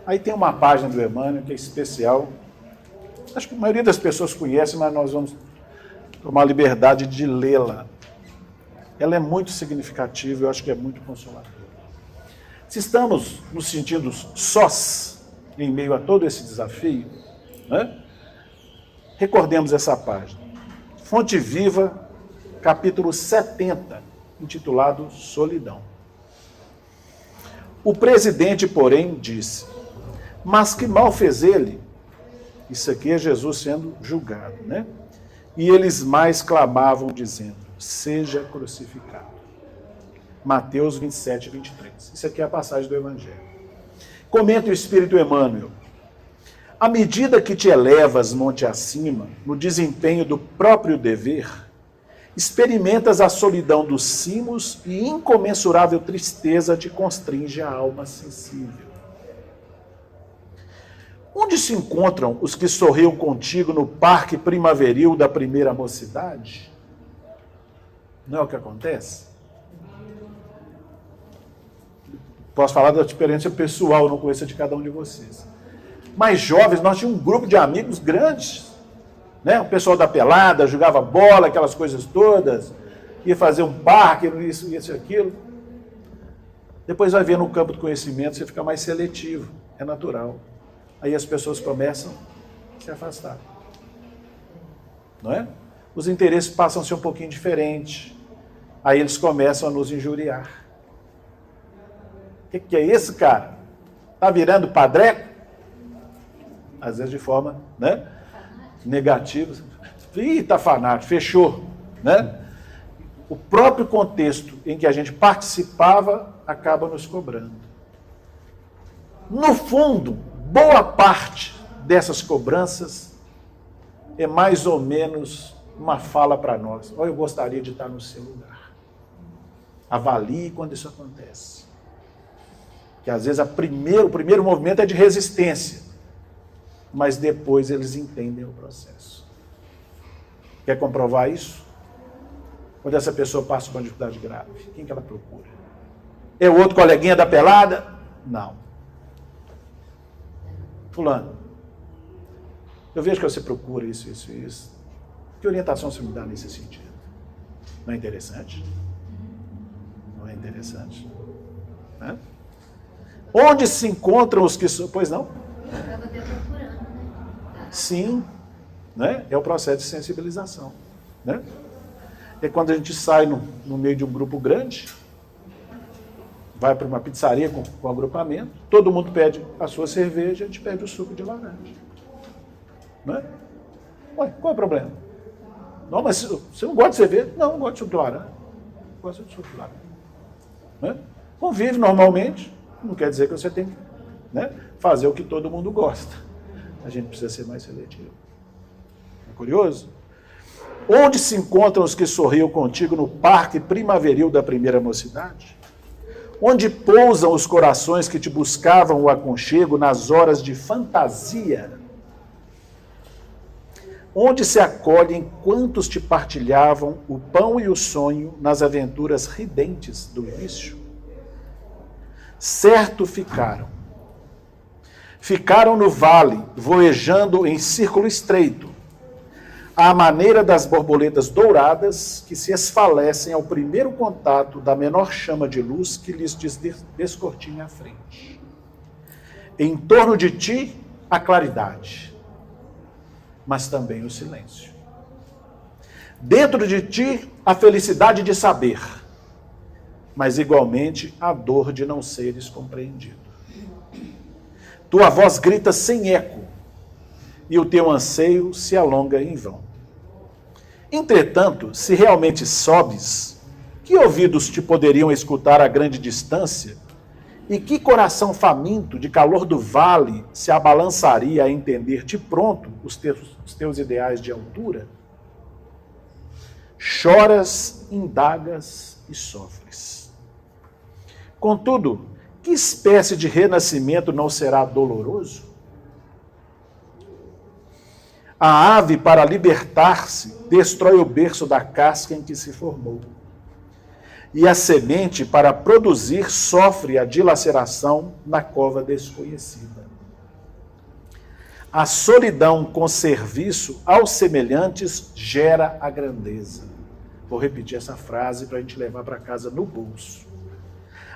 Aí tem uma página do Emmanuel que é especial. Acho que a maioria das pessoas conhece, mas nós vamos tomar a liberdade de lê-la. Ela é muito significativa, eu acho que é muito consoladora. Se estamos nos sentindo sós em meio a todo esse desafio, né? Recordemos essa página. Fonte Viva, capítulo 70, intitulado Solidão. O presidente, porém, disse: mas que mal fez ele? Isso aqui é Jesus sendo julgado, né? E eles mais clamavam, dizendo: seja crucificado. Mateus 27, 23. Isso aqui é a passagem do Evangelho. Comenta o Espírito Emmanuel: à medida que te elevas monte acima, no desempenho do próprio dever, experimentas a solidão dos cimos e incomensurável tristeza te constringe a alma sensível. Onde se encontram os que sorriam contigo no parque primaveril da primeira mocidade? Não é o que acontece? Posso falar da experiência pessoal, não conheço a de cada um de vocês. Mais jovens, nós tínhamos um grupo de amigos grandes, né? O pessoal da pelada, jogava bola, aquelas coisas todas, ia fazer um parque, isso e aquilo. Depois vai ver no campo do conhecimento, você fica mais seletivo, é natural. Aí as pessoas começam a se afastar. Não é? Os interesses passam a ser um pouquinho diferentes. Aí eles começam a nos injuriar. O que é esse cara? Tá virando padreco? Às vezes de forma, né, negativa. Ih, tá fanático, fechou. Né? O próprio contexto em que a gente participava acaba nos cobrando. No fundo, boa parte dessas cobranças é mais ou menos uma fala para nós. Eu gostaria de estar no seu lugar. Avalie quando isso acontece. Que às vezes o primeiro movimento é de resistência, mas depois eles entendem o processo. Quer comprovar isso? Quando essa pessoa passa por uma dificuldade grave, quem que ela procura? É o outro coleguinha da pelada? Não. Fulano, eu vejo que você procura isso. Que orientação você me dá nesse sentido? Não é interessante? Não é interessante? Né? Onde se encontram os que... Pois não? Acaba até procurando, né? Sim, né? É o processo de sensibilização. Né? É quando a gente sai no meio de um grupo grande, vai para uma pizzaria com agrupamento, todo mundo pede a sua cerveja, a gente pede o suco de laranja. Não é? Ué, qual é o problema? Não, mas você não gosta de cerveja? Não gosto de suco de laranja. Gosto de suco de laranja. Não é? Convive normalmente, não quer dizer que você tem que, né, fazer o que todo mundo gosta. A gente precisa ser mais seletivo. É curioso? Onde se encontram os que sorriam contigo no parque primaveril da primeira mocidade? Onde pousam os corações que te buscavam o aconchego nas horas de fantasia? Onde se acolhem quantos te partilhavam o pão e o sonho nas aventuras ridentes do vício? Certo ficaram. Ficaram no vale, voejando em círculo estreito, à maneira das borboletas douradas que se esfalecem ao primeiro contato da menor chama de luz que lhes descortina a frente. Em torno de ti, a claridade, mas também o silêncio. Dentro de ti, a felicidade de saber, mas igualmente a dor de não seres compreendido. Tua voz grita sem eco, e o teu anseio se alonga em vão. Entretanto, se realmente sobes, que ouvidos te poderiam escutar a grande distância? E que coração faminto de calor do vale se abalançaria a entender-te pronto os teus ideais de altura? Choras, indagas e sofres. Contudo, que espécie de renascimento não será doloroso? A ave, para libertar-se, destrói o berço da casca em que se formou. E a semente, para produzir, sofre a dilaceração na cova desconhecida. A solidão com serviço aos semelhantes gera a grandeza. Vou repetir essa frase para a gente levar para casa no bolso.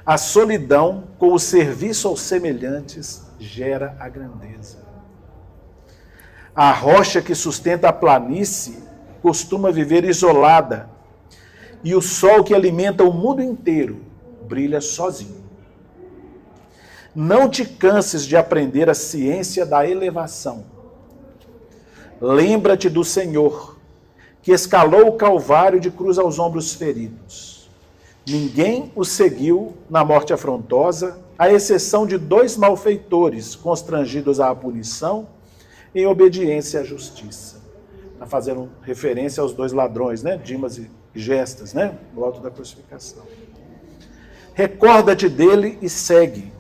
A solidão com o serviço aos semelhantes gera a grandeza. A rocha que sustenta a planície costuma viver isolada, e o sol que alimenta o mundo inteiro brilha sozinho. Não te canses de aprender a ciência da elevação. Lembra-te do Senhor, que escalou o Calvário de cruz aos ombros feridos. Ninguém o seguiu na morte afrontosa, à exceção de 2 malfeitores constrangidos à punição em obediência à justiça. Está fazendo referência aos 2 ladrões, né? Dimas e Gestas, né? No alto da crucificação. Recorda-te dele e segue.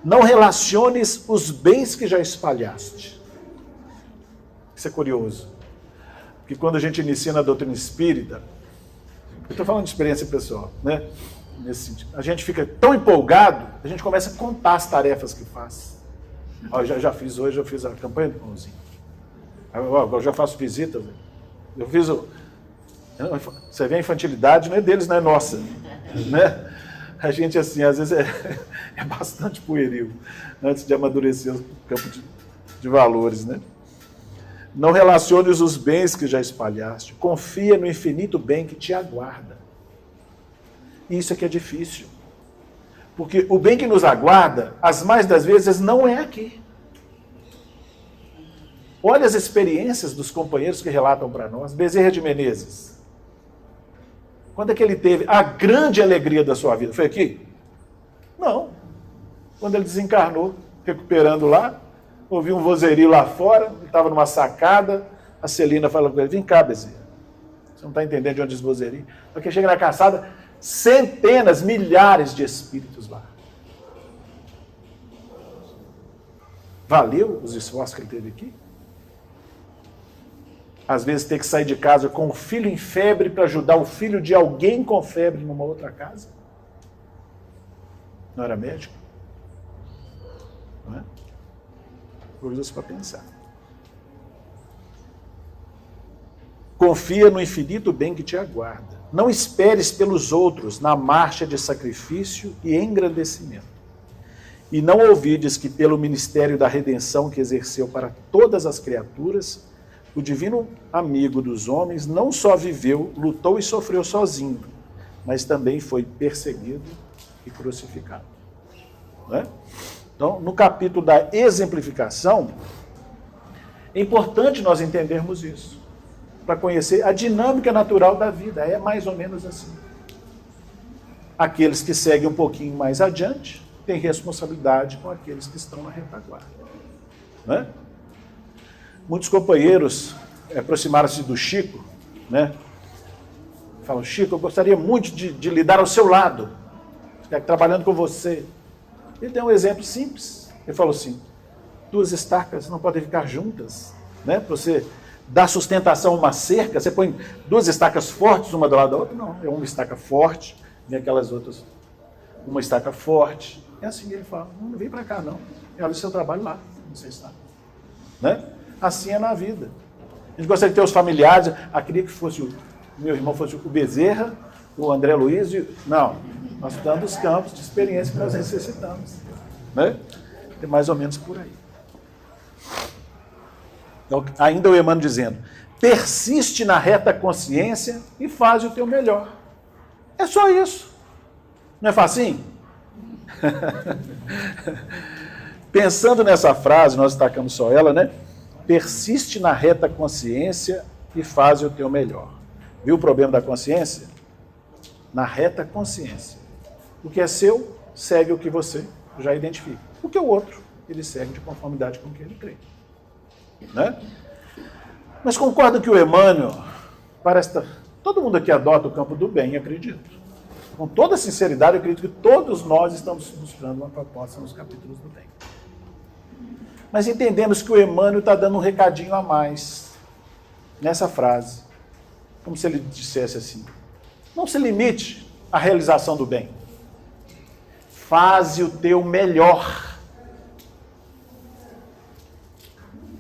Não relaciones os bens que já espalhaste. Isso é curioso. Porque quando a gente inicia na doutrina espírita, eu estou falando de experiência pessoal, né? Nesse sentido, a gente fica tão empolgado, a gente começa a contar as tarefas que faz. Ó, já fiz hoje, eu fiz a campanha do pãozinho. Eu já faço visitas. Eu fiz o... Você vê a infantilidade, não é deles, não é nossa. Né? A gente, assim, às vezes é bastante pueril, antes de amadurecer o campo de valores, né? Não relaciones os bens que já espalhaste. Confia no infinito bem que te aguarda. Isso é que é difícil. Porque o bem que nos aguarda, as mais das vezes, não é aqui. Olha as experiências dos companheiros que relatam para nós. Bezerra de Menezes. Quando é que ele teve a grande alegria da sua vida? Foi aqui? Não. Quando ele desencarnou, recuperando lá, ouviu um vozerio lá fora, ele estava numa sacada, a Celina falou com ele, vem cá, Bezerra. Você não está entendendo de onde diz vozerio? Porque chega na caçada, centenas, milhares de espíritos lá. Valeu os esforços que ele teve aqui? Às vezes ter que sair de casa com o filho em febre para ajudar o filho de alguém com febre numa outra casa. Não era médico? Não é? Coisas para pensar. Confia no infinito bem que te aguarda. Não esperes pelos outros na marcha de sacrifício e engrandecimento. E não ouvides que pelo ministério da redenção que exerceu para todas as criaturas, o divino amigo dos homens não só viveu, lutou e sofreu sozinho, mas também foi perseguido e crucificado. Não é? Então, no capítulo da exemplificação, é importante nós entendermos isso, para conhecer a dinâmica natural da vida. É mais ou menos assim. Aqueles que seguem um pouquinho mais adiante têm responsabilidade com aqueles que estão na retaguarda. Não é? Muitos companheiros aproximaram-se do Chico, né? Falam, Chico, eu gostaria muito de lidar ao seu lado, trabalhando com você. Ele deu um exemplo simples. Ele falou assim, 2 estacas não podem ficar juntas, né? Para você dar sustentação a uma cerca, você põe 2 estacas fortes uma do lado da outra? Não, é uma estaca forte, vem aquelas outras, uma estaca forte. É assim que ele fala, não vem para cá não, olha o seu trabalho lá, onde você está. Né? Assim é na vida. A gente gostaria de ter os familiares, queria que fosse o meu irmão fosse o Bezerra, o André Luiz, não, nós estamos nos campos de experiência que nós necessitamos. Né? É mais ou menos por aí. Então, ainda o Emmanuel dizendo, persiste na reta consciência e faz o teu melhor. É só isso. Não é facinho? Pensando nessa frase, nós destacamos só ela, né? persiste na reta consciência e faz o teu melhor. Viu o problema da consciência? Na reta consciência. O que é seu, segue o que você já identifica. O que é o outro, ele segue de conformidade com o que ele crê. Né? Mas concorda que o Emmanuel, todo mundo aqui adota o campo do bem, acredito. Com toda sinceridade, eu acredito que todos nós estamos buscando uma proposta nos capítulos do bem. Mas entendemos que o Emmanuel está dando um recadinho a mais nessa frase. Como se ele dissesse assim: não se limite à realização do bem. Faze o teu melhor.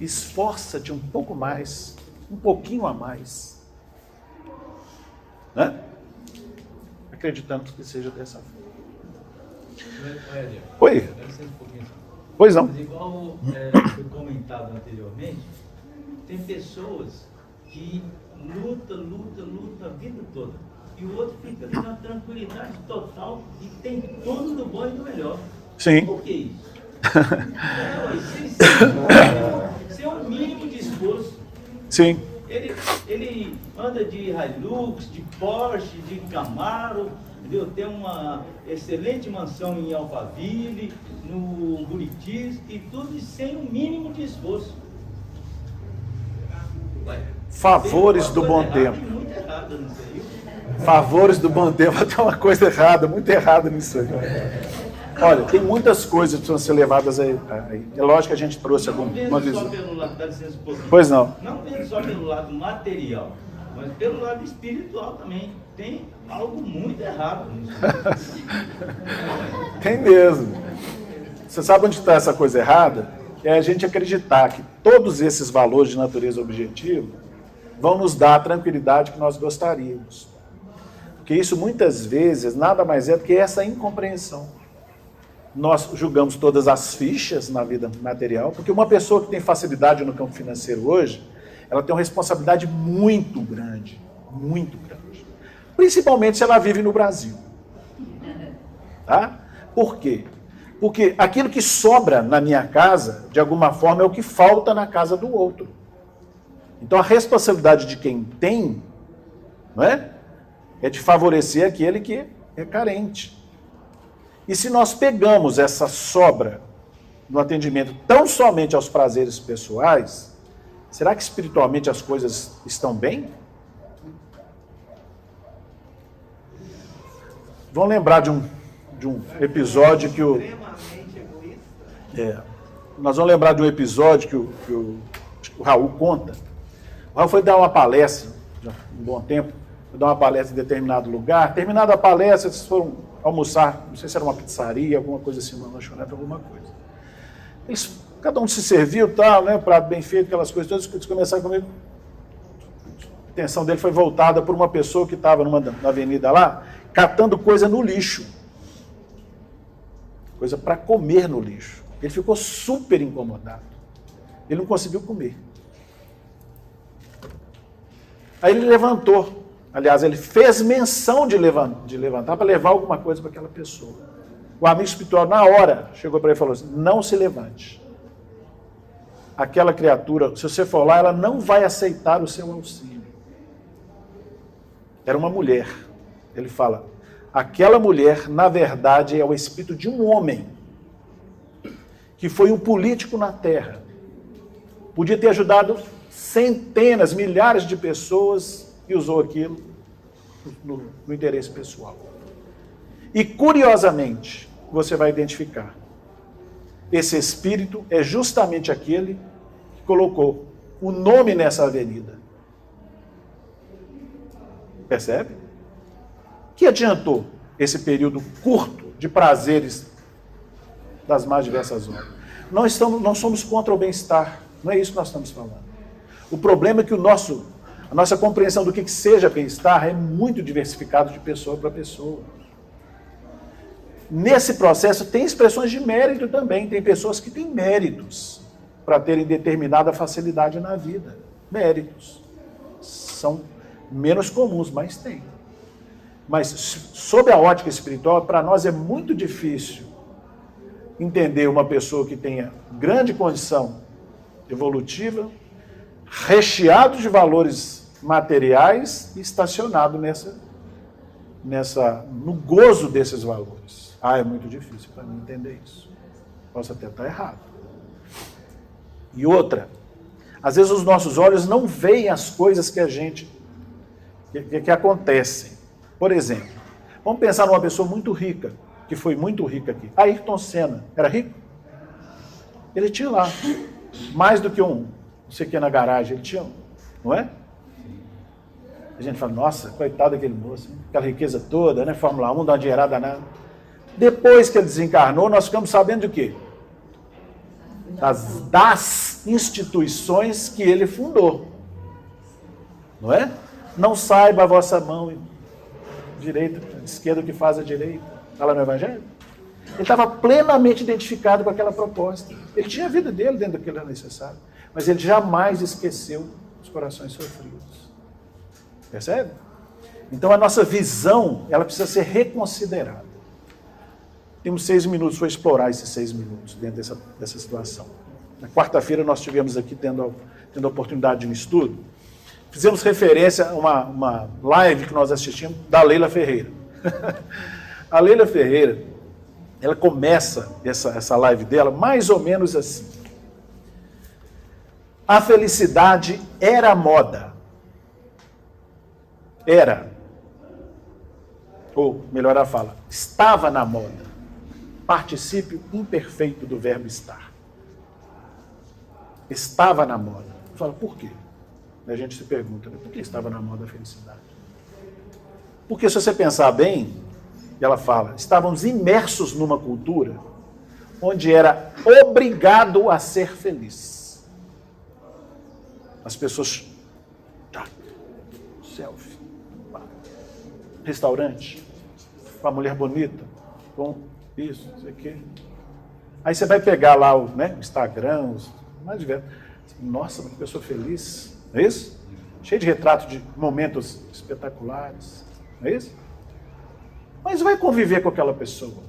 Esforça-te um pouco mais, um pouquinho a mais. Né? Acreditando que seja dessa forma. Oi. Pois não. Mas igual foi comentado anteriormente, tem pessoas que lutam a vida toda. E o outro fica ali na tranquilidade total e tem tudo do bom e do melhor. Sim. Por que isso? Sem um mínimo de esforço. Sim. Ele anda de Hilux, de Porsche, de Camaro, entendeu? Tem uma excelente mansão em Alphaville, no Buritis, e tudo sem um mínimo de esforço. Favores do bom tempo. Muito errado nisso aí. Favores do bom tempo. Tem uma coisa errada, muito errada nisso aí. Olha, tem muitas coisas que precisam ser levadas aí. É lógico que a gente trouxe alguma visão. Só pelo lado, dá licença um pouquinho. Pois não. Não vendo só pelo lado material, mas pelo lado espiritual também. Tem algo muito errado nisso. Tem mesmo. Você sabe onde está essa coisa errada? É a gente acreditar que todos esses valores de natureza objetiva vão nos dar a tranquilidade que nós gostaríamos. Porque isso muitas vezes nada mais é do que essa incompreensão. Nós julgamos todas as fichas na vida material, porque uma pessoa que tem facilidade no campo financeiro hoje, ela tem uma responsabilidade muito grande, muito grande. Principalmente se ela vive no Brasil. Tá? Por quê? Porque aquilo que sobra na minha casa, de alguma forma, é o que falta na casa do outro. Então a responsabilidade de quem tem, não é? É de favorecer aquele que é carente. E se nós pegamos essa sobra no atendimento tão somente aos prazeres pessoais, será que espiritualmente as coisas estão bem? Vão lembrar de um episódio que o... nós vamos lembrar de um episódio que o Raul conta. O Raul foi dar uma palestra, já há um bom tempo, foi dar uma palestra em determinado lugar. Terminada a palestra, eles foram almoçar, não sei se era uma pizzaria, alguma coisa assim, uma lanchonete, alguma coisa. Cada um se serviu, tal, né, prato bem feito, aquelas coisas todas, eles começaram a comer. A atenção dele foi voltada por uma pessoa que estava na avenida lá, catando coisa no lixo. Coisa para comer no lixo. Ele ficou super incomodado. Ele não conseguiu comer. Aí ele levantou. Aliás, ele fez menção de levantar para levar alguma coisa para aquela pessoa. O amigo espiritual, na hora, chegou para ele e falou assim: não se levante. Aquela criatura, se você for lá, ela não vai aceitar o seu auxílio. Era uma mulher. Ele fala, aquela mulher, na verdade, é o espírito de um homem que foi um político na Terra. Podia ter ajudado centenas, milhares de pessoas e usou aquilo no interesse pessoal. E, curiosamente, você vai identificar, esse espírito é justamente aquele que colocou o nome nessa avenida. Percebe? Que adiantou esse período curto de prazeres das mais diversas horas? Não somos contra o bem-estar, não é isso que nós estamos falando. O problema é que a nossa compreensão do que seja bem-estar é muito diversificado de pessoa para pessoa. Nesse processo tem expressões de mérito também, tem pessoas que têm méritos para terem determinada facilidade na vida. Méritos. São menos comuns, mas tem. Mas, sob a ótica espiritual, para nós é muito difícil entender uma pessoa que tenha grande condição evolutiva, recheado de valores materiais e estacionado no gozo desses valores. É muito difícil para mim entender isso. Posso até estar errado. E outra, às vezes os nossos olhos não veem as coisas que acontecem. Por exemplo, vamos pensar numa pessoa muito rica, que foi muito rica aqui. Ayrton Senna, era rico? Ele tinha lá mais do que não sei o que na garagem, ele tinha, não é? A gente fala, nossa, coitado daquele moço, hein? Aquela riqueza toda, né? Fórmula 1, dá uma dinheirada nada. Depois que ele desencarnou, nós ficamos sabendo de quê? Das instituições que ele fundou. Não é? Não saiba a vossa mão direita, esquerda o que faz a direita. Está lá no Evangelho? Ele estava plenamente identificado com aquela proposta. Ele tinha a vida dele dentro daquilo que era necessário. Mas ele jamais esqueceu os corações sofridos. Percebe? Então a nossa visão, ela precisa ser reconsiderada. Temos 6 minutos para explorar esses 6 minutos dentro dessa situação. Na quarta-feira nós tivemos aqui tendo a oportunidade de um estudo. Fizemos referência a uma live que nós assistimos da Leila Ferreira. A Leila Ferreira, ela começa essa live dela mais ou menos assim. A felicidade era moda. Era. Ou, melhor ela fala, estava na moda. Particípio imperfeito do verbo estar. Estava na moda. Fala, por quê? A gente se pergunta, né? Por que estava na moda a felicidade? Porque se você pensar bem, ela fala, estávamos imersos numa cultura onde era obrigado a ser feliz. As pessoas, selfie, restaurante, com a mulher bonita, com isso, não sei o quê. Aí você vai pegar lá o Instagram, os mais diversos. Nossa, uma pessoa feliz, não é isso? Cheio de retratos de momentos espetaculares, não é isso? Mas vai conviver com aquela pessoa.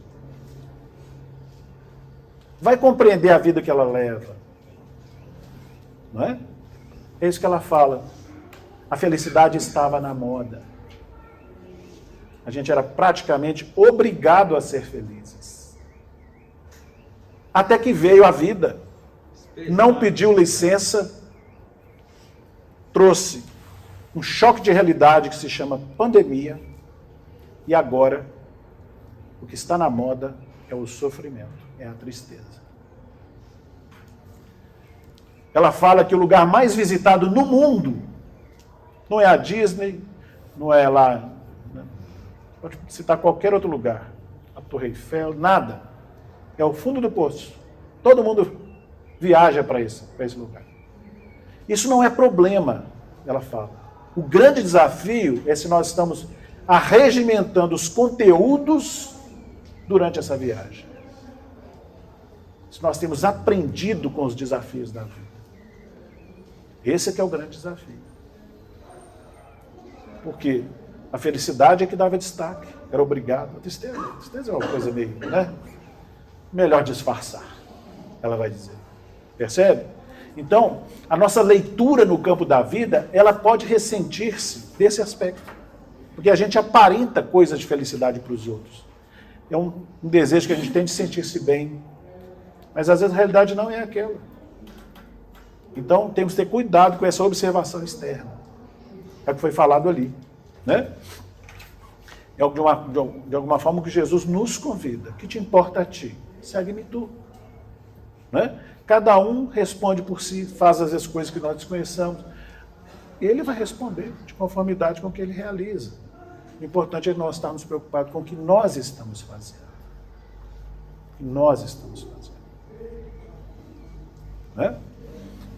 Vai compreender a vida que ela leva. Não é? É isso que ela fala. A felicidade estava na moda. A gente era praticamente obrigado a ser felizes. Até que veio a vida. Não pediu licença. Trouxe um choque de realidade que se chama pandemia. E agora, o que está na moda é o sofrimento, é a tristeza. Ela fala que o lugar mais visitado no mundo não é a Disney, não é lá, pode citar qualquer outro lugar, a Torre Eiffel, nada. É o fundo do poço. Todo mundo viaja para esse lugar. Isso não é problema, ela fala. O grande desafio é se nós estamos arregimentando os conteúdos durante essa viagem. Se nós temos aprendido com os desafios da vida. Esse é que é o grande desafio. Porque a felicidade é que dava destaque, era obrigado. A tristeza é uma coisa meio, né? Melhor disfarçar, ela vai dizer. Percebe? Então, a nossa leitura no campo da vida, ela pode ressentir-se desse aspecto. Porque a gente aparenta coisas de felicidade para os outros. É um desejo que a gente tem de sentir-se bem. Mas às vezes a realidade não é aquela. Então temos que ter cuidado com essa observação externa. É o que foi falado ali. Né? É de alguma forma que Jesus nos convida. O que te importa a ti? Segue-me tu. Né? Cada um responde por si, faz as coisas que nós desconheçamos. Ele vai responder de conformidade com o que ele realiza. O importante é nós estarmos preocupados com o que nós estamos fazendo. O que nós estamos fazendo. Né?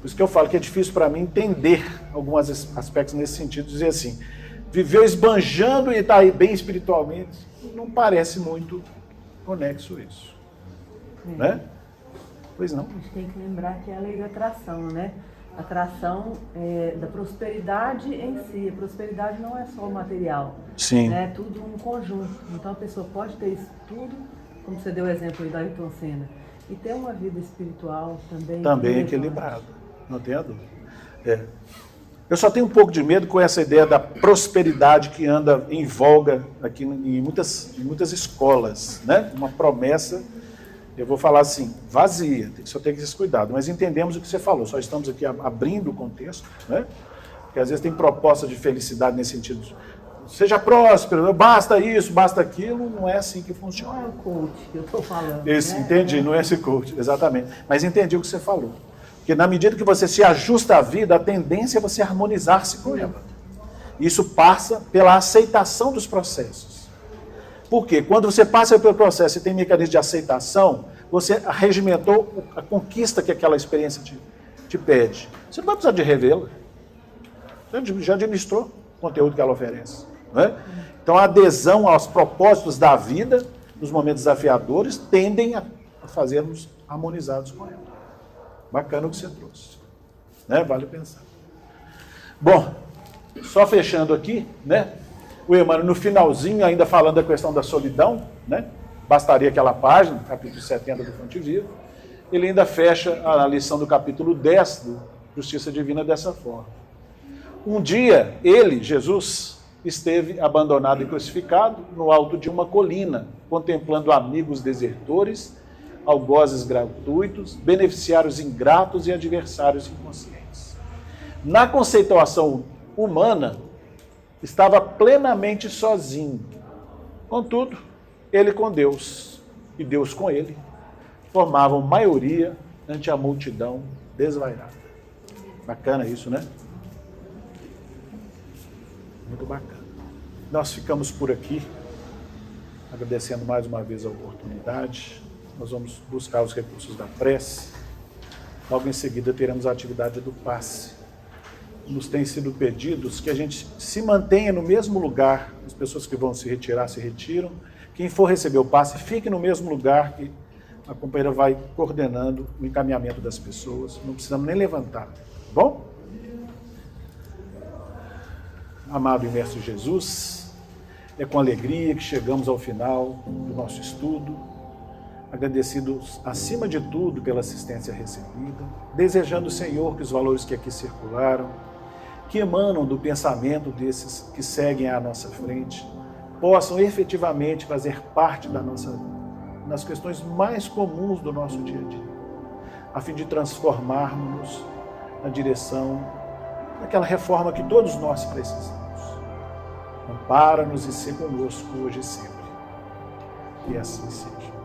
Por isso que eu falo que é difícil para mim entender alguns aspectos nesse sentido. Dizer assim, viveu esbanjando e está bem espiritualmente, não parece muito conexo isso. Né? Pois não. A gente tem que lembrar que é a lei da atração, né? Atração da prosperidade em si. A prosperidade não é só o material. Sim. É tudo um conjunto. Então a pessoa pode ter isso tudo, como você deu o exemplo aí da Ayrton Senna, e ter uma vida espiritual também equilibrada. Não tenha dúvida. Eu só tenho um pouco de medo com essa ideia da prosperidade que anda em voga aqui em muitas escolas, né? Uma promessa, eu vou falar assim, vazia, só tem que ter esse cuidado. Mas entendemos o que você falou, só estamos aqui abrindo o contexto, né? Porque às vezes tem proposta de felicidade nesse sentido. Seja próspero, basta isso, basta aquilo, não é assim que funciona. Não é o coach que eu estou falando. Esse, né? entendi, não é esse coach, exatamente. Mas entendi o que você falou. Porque na medida que você se ajusta à vida, a tendência é você harmonizar-se com ela. Isso passa pela aceitação dos processos. Por quê? Quando você passa pelo processo e tem mecanismo de aceitação, você regimentou a conquista que aquela experiência te pede. Você não vai precisar de revê-la. Você já administrou o conteúdo que ela oferece. Né? Então a adesão aos propósitos da vida, nos momentos desafiadores, tendem a fazermos harmonizados com ela. Bacana o que você trouxe. Né? Vale pensar. Bom, só fechando aqui, né? O Emmanuel, no finalzinho, ainda falando da questão da solidão, né? Bastaria aquela página, capítulo 70 do Fonte Viva, ele ainda fecha a lição do capítulo 10 do Justiça Divina dessa forma. Um dia, ele, Jesus, esteve abandonado e crucificado no alto de uma colina, contemplando amigos desertores, algozes gratuitos, beneficiários ingratos e adversários inconscientes. Na conceituação humana, estava plenamente sozinho. Contudo, ele com Deus e Deus com ele formavam maioria ante a multidão desvairada. Bacana isso, né? Muito bacana. Nós ficamos por aqui, agradecendo mais uma vez a oportunidade. Nós vamos buscar os recursos da prece. Logo em seguida teremos a atividade do passe. Nos tem sido pedidos que a gente se mantenha no mesmo lugar. As pessoas que vão se retirar, se retiram. Quem for receber o passe, fique no mesmo lugar que a companheira vai coordenando o encaminhamento das pessoas. Não precisamos nem levantar. Tá bom? Amado e Mestre Jesus, é com alegria que chegamos ao final do nosso estudo, agradecidos acima de tudo pela assistência recebida, desejando, Senhor, que os valores que aqui circularam, que emanam do pensamento desses que seguem à nossa frente, possam efetivamente fazer parte da nossa vida, nas questões mais comuns do nosso dia a dia, a fim de transformarmos-nos na direção daquela reforma que todos nós precisamos. Ampara-nos e ser conosco hoje e sempre. Que assim seja.